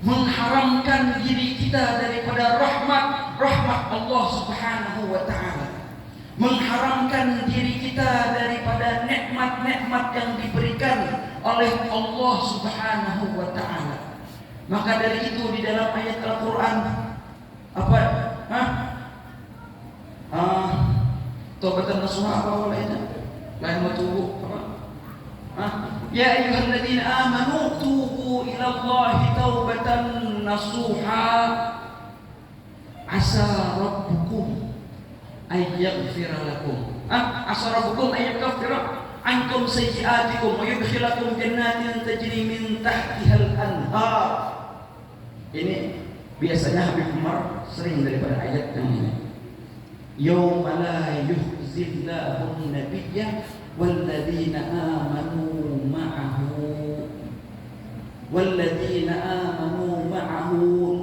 F: mengharamkan diri kita daripada rahmat Allah Subhanahu wa ta'ala, mengharamkan diri kita daripada nikmat-nikmat yang diberikan oleh Allah Subhanahu wa ta'ala. Maka dari itu di dalam ayat Al-Quran apa? Taubatan nasuha apa lainnya? Lain mau tubuh apa? Ya ayyuhalladzina amanu tubu ila Allahi taubatan nasuha asa rabbukum ay yaghfira lakum. Asa rabbukum ay yaghfira ankum sayyi'atikum wa yudkhilakum jannatin tajri min tahtihal anhar. Ini biasanya Habib Umar sering daripada ayat yang ini. Yawma la yukhzillahu an-nabiyya walladzina amanu ma'ahu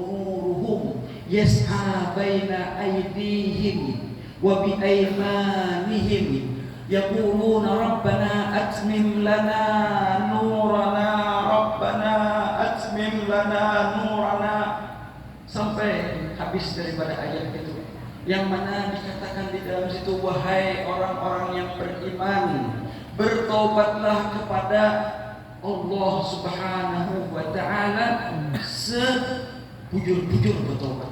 F: nuruhum yas'a baina aydihim wa bi aymanihim yaquluna rabbana atmim lana nurana rabbana atmim lana nurana, sampai habis daripada ayat itu, yang mana dikatakan di dalam situ, wahai orang-orang yang beriman, bertobatlah kepada Allah Subhanahu wa ta'ala sebujur-bujur bertobat.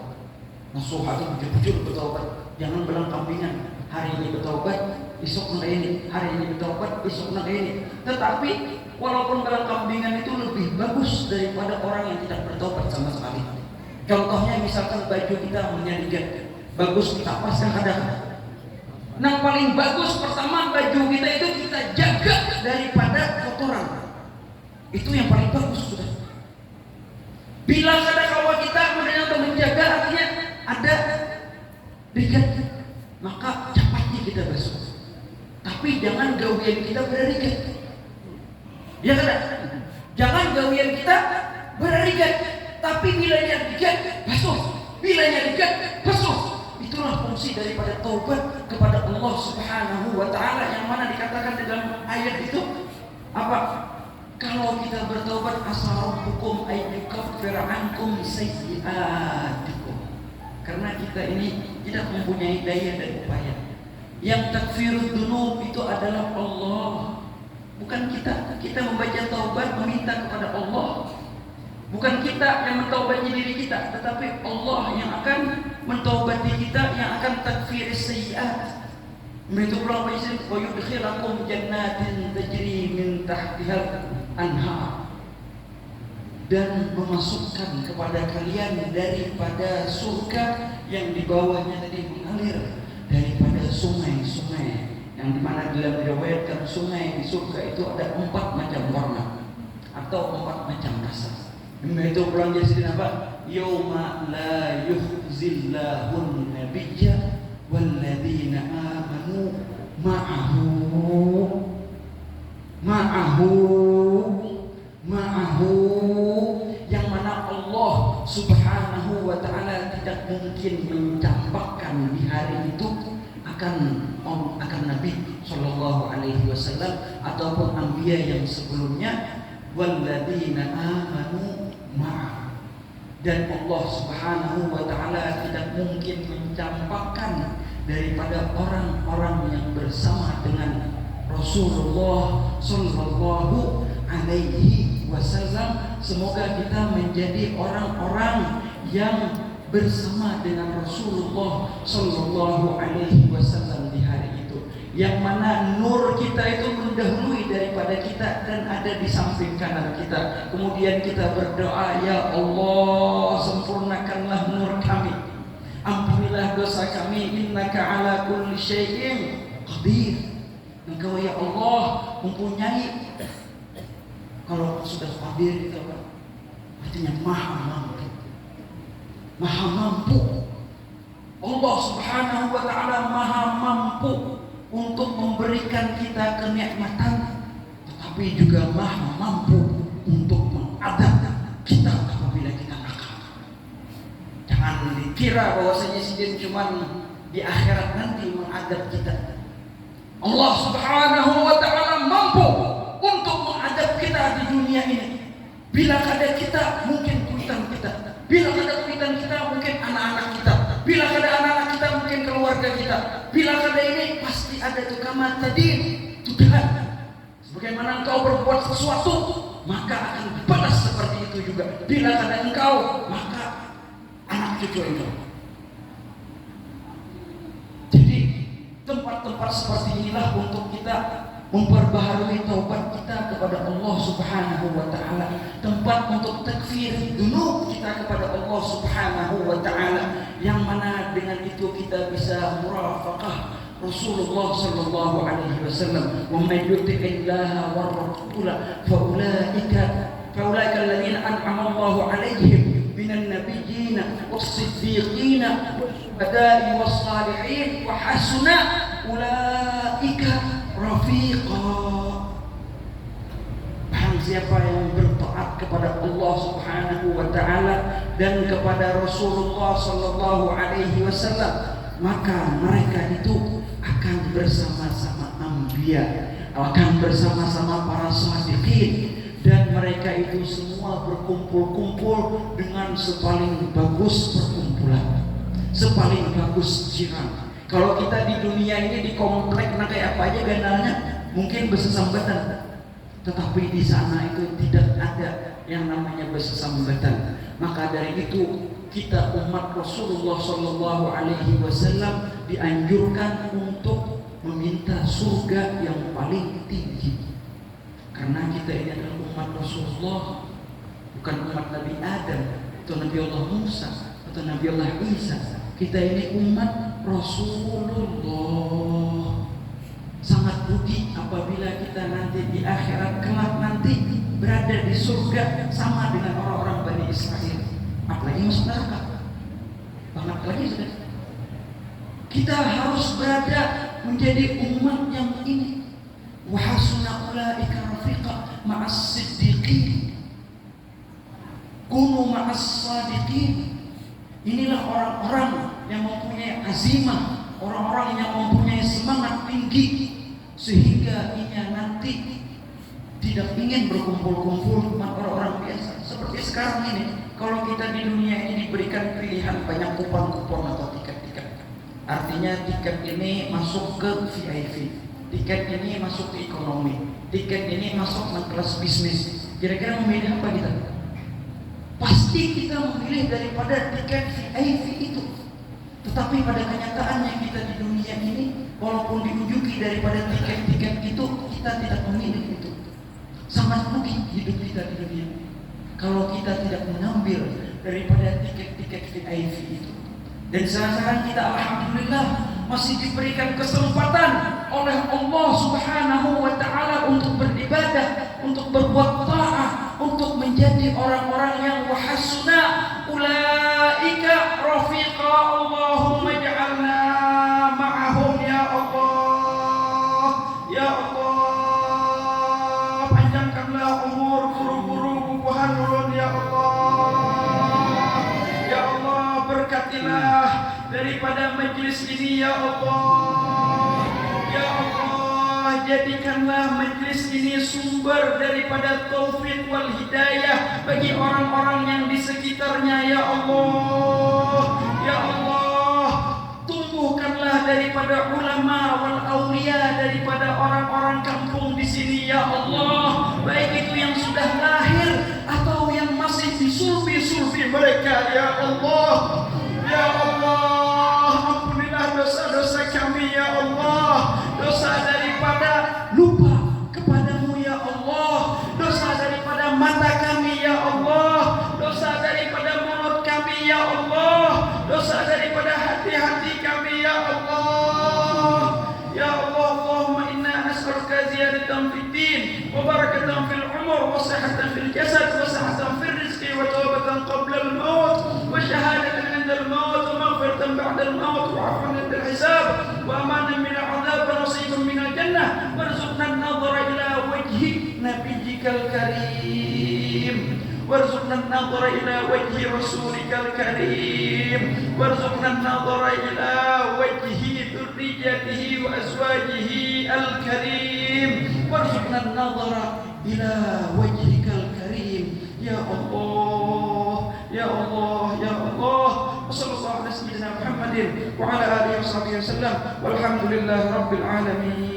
F: Nasuha itu bujur-bujur bertobat, jangan belang kambingan. Hari ini bertobat, besok nggak ini, hari ini bertobat, besok nggak ini. Tetapi walaupun berkambingan itu lebih bagus daripada orang yang tidak bertobat sama sekali. Contohnya misalkan baju kita menyadikan, bagus kita pasang kadang. Yang paling bagus pertama baju kita itu kita jaga daripada kotoran. Itu yang paling bagus sudah. Bila ada kawan kita kemudian untuk menjaga artinya ada dekat, maka cepatnya kita basuh. Tapi jangan gawian kita berarigat. Ya kan? Jangan gawian kita berarigat. Tapi bilanya dekat, basuh. Bilanya dekat, basuh. Itulah fungsi daripada taubat kepada Allah Subhanahu wa taala yang mana dikatakan di dalam ayat itu apa? Kalau kita bertaubat asal hukum ayyukaffir ankum sayyi'atikum. Karena kita ini tidak mempunyai daya dan upaya. Yang takfirud dzunub itu adalah Allah. Bukan kita. Kita membaca taubat meminta kepada Allah. Bukan kita yang mentaubati diri kita, tetapi Allah yang akan mentaubati kita, yang akan takfir sayyi'at. Begitu pula Allah izin wa yudkhilakum jannatin tajri min tahtihal anhar, dan memasukkan kepada kalian daripada surga yang di bawahnya tadi mengalir daripada sungai-sungai, yang dimana dalam diriwayatkan sungai di surga itu ada 4 macam warna atau 4 macam rasa. Itu pulang jadi apa? Yauma la yukhzillahun nabiyya walladzina amanu ma'ahu, yang mana Allah Subhanahu wa taala tidak mungkin mencampakkan di hari itu akan Nabi sallallahu alaihi wasallam ataupun anbiya yang sebelumnya, walladzina amanu ma'ah, dan Allah Subhanahu wa taala tidak mungkin mencampakkan daripada orang-orang yang bersama dengan Rasulullah sallallahu alaihi wasallam. Semoga kita menjadi orang-orang yang bersama dengan Rasulullah sallallahu alaihi wasallam di hari itu, yang mana nur kita itu mendahului daripada kita dan ada di samping kanan kita. Kemudian kita berdoa, ya Allah, sempurnakanlah nur kami, ampunilah dosa kami, innaka ala kulli syai'in qadir. Engkau ya Allah mempunyai, kalau sudah qadir itu apa? Artinya maha mampu. Maha mampu. Allah Subhanahu wa taala maha mampu untuk memberikan kita kenikmatan, tetapi juga maha mampu untuk mengadab kita apabila kita nakal. Jangan dikira bahwasanya si cuma di akhirat nanti mengadab kita. Allah Subhanahu wa taala mampu untuk mengadab kita di dunia ini. Bila kada kita, mungkin kuitan kita. Bila kada kuitan kita, mungkin anak-anak kita. Bila kada anak-anak kita, mungkin keluarga kita. Bila kada ini, pasti ada tuh kama tadi Tuhan. Sebagaimana engkau berbuat sesuatu, maka akan dibalas seperti itu juga. Bila kada engkau, maka anak cucu engkau. Jadi tempat-tempat seperti inilah untuk kita memperbaharui taubat kita kepada Allah Subhanahu wa taala, tempat untuk takfir dzunub kita kepada Allah Subhanahu wa taala, yang mana dengan itu kita bisa murafaqah Rasulullah sallallahu alaihi wasallam. Wa may yuti'illaha war rasula fa ulaika alladziina an'ama Allahu alaihim minan nabiyyiina was-siddiqiina was-syuhadaa'i was-shalihiin wa hasuna ulaika rafiqa. Barang siapa yang bertaat kepada Allah Subhanahu wa taala dan kepada Rasulullah sallallahu alaihi wasallam, maka mereka itu akan bersama-sama anbiya, akan bersama-sama para shadiqin, dan mereka itu semua berkumpul-kumpul dengan sepaling bagus perkumpulan, sepaling bagus jiran. Kalau kita di dunia ini di komplek kayak apa aja ganalnya, mungkin bersesambatan. Tetapi di sana itu tidak ada yang namanya bersesambatan. Maka dari itu kita umat Rasulullah sallallahu alaihi wasallam dianjurkan untuk meminta surga yang paling tinggi. Karena kita ini adalah umat Rasulullah, bukan umat Nabi Adam atau Nabi Allah Musa atau Nabi Allah Isa. Kita ini umat Rasulullah. Sangat rugi apabila kita nanti di akhirat kelak nanti berada di surga sama dengan orang-orang Bani Israel, apalagi masuk neraka. Banget lagi sudah. Kita harus berada menjadi umat yang ini. Wa hasuna ulaika rafiqa ma'as siddiqin. Kunu ma'as sadiqin. Inilah orang-orang yang mempunyai azimah, orang-orang yang mempunyai semangat tinggi, sehingga ia nanti tidak ingin berkumpul-kumpul dengan orang-orang biasa. Seperti sekarang ini, kalau kita di dunia ini diberikan pilihan banyak kupon-kupon atau tiket-tiket. Artinya tiket ini masuk ke VIP, tiket ini masuk ke ekonomi, tiket ini masuk ke kelas bisnis. Kira-kira memilih apa kita? Pasti kita memilih daripada tiket VIP itu. Tetapi pada kenyataannya kita di dunia ini, walaupun diunjuki daripada tiket-tiket itu, kita tidak memilih itu. Sangat rugi hidup kita di dunia ini kalau kita tidak mengambil daripada tiket-tiket VIP itu. Dan sekarang kita alhamdulillah masih diberikan kesempatan oleh Allah Subhanahu wa taala untuk beribadah, untuk berbuat taat, untuk menjadi orang-orang yang wahasuna ulaika rafiqa. Allahumma ja'alna ma'ahum ya Allah. Ya Allah, panjangkanlah umur guru-guru bubuhan ulun ya Allah. Ya Allah, berkatilah daripada majlis ini ya Allah. Ya Allah, jadikanlah majlis ini sumber daripada taufik wal hidayah bagi orang-orang yang di sekitarnya ya Allah. Ya Allah, tumbuhkanlah daripada ulama wal aulia, daripada orang-orang kampung di sini ya Allah, baik itu yang sudah lahir atau yang masih di sulbi-sulbi mereka ya Allah. Ya Allah, ampunilah dosa-dosa kami ya Allah. Dosa daripada lupa kepadamu ya Allah, dosa daripada mata kami ya Allah, dosa daripada mulut kami ya Allah, dosa daripada hati-hati kami ya Allah. Ya Allah, Allahumma inna nas'aluka ziyadatan fid din wa barakatan fil umur wa sihhatan fil jasad wa sihhatan fil rizqi wa tawbatan qabla al maut wa shahadatan 'inda al maut wa maghfiratan ba'da al maut wa 'afwan 'inda al hisab wa amanan min al 'adab wa nasiban min al jannah warzuqna an-nadhara ila wajhi nabiyyikal karim warzuqna an-nadhara ila wajhi rasulikal karim warzuqna an-nadhara ila wajhi dhurriyyatihi wa azwajihi al-karim warzuqna an-nadhara ila wajhikal karim ya Allah ya Allah ya Allah. Wassallallahu ala sayyidina Muhammadin wa ala alihi wa sahbihi wasallam walhamdulillahi rabbil alamin.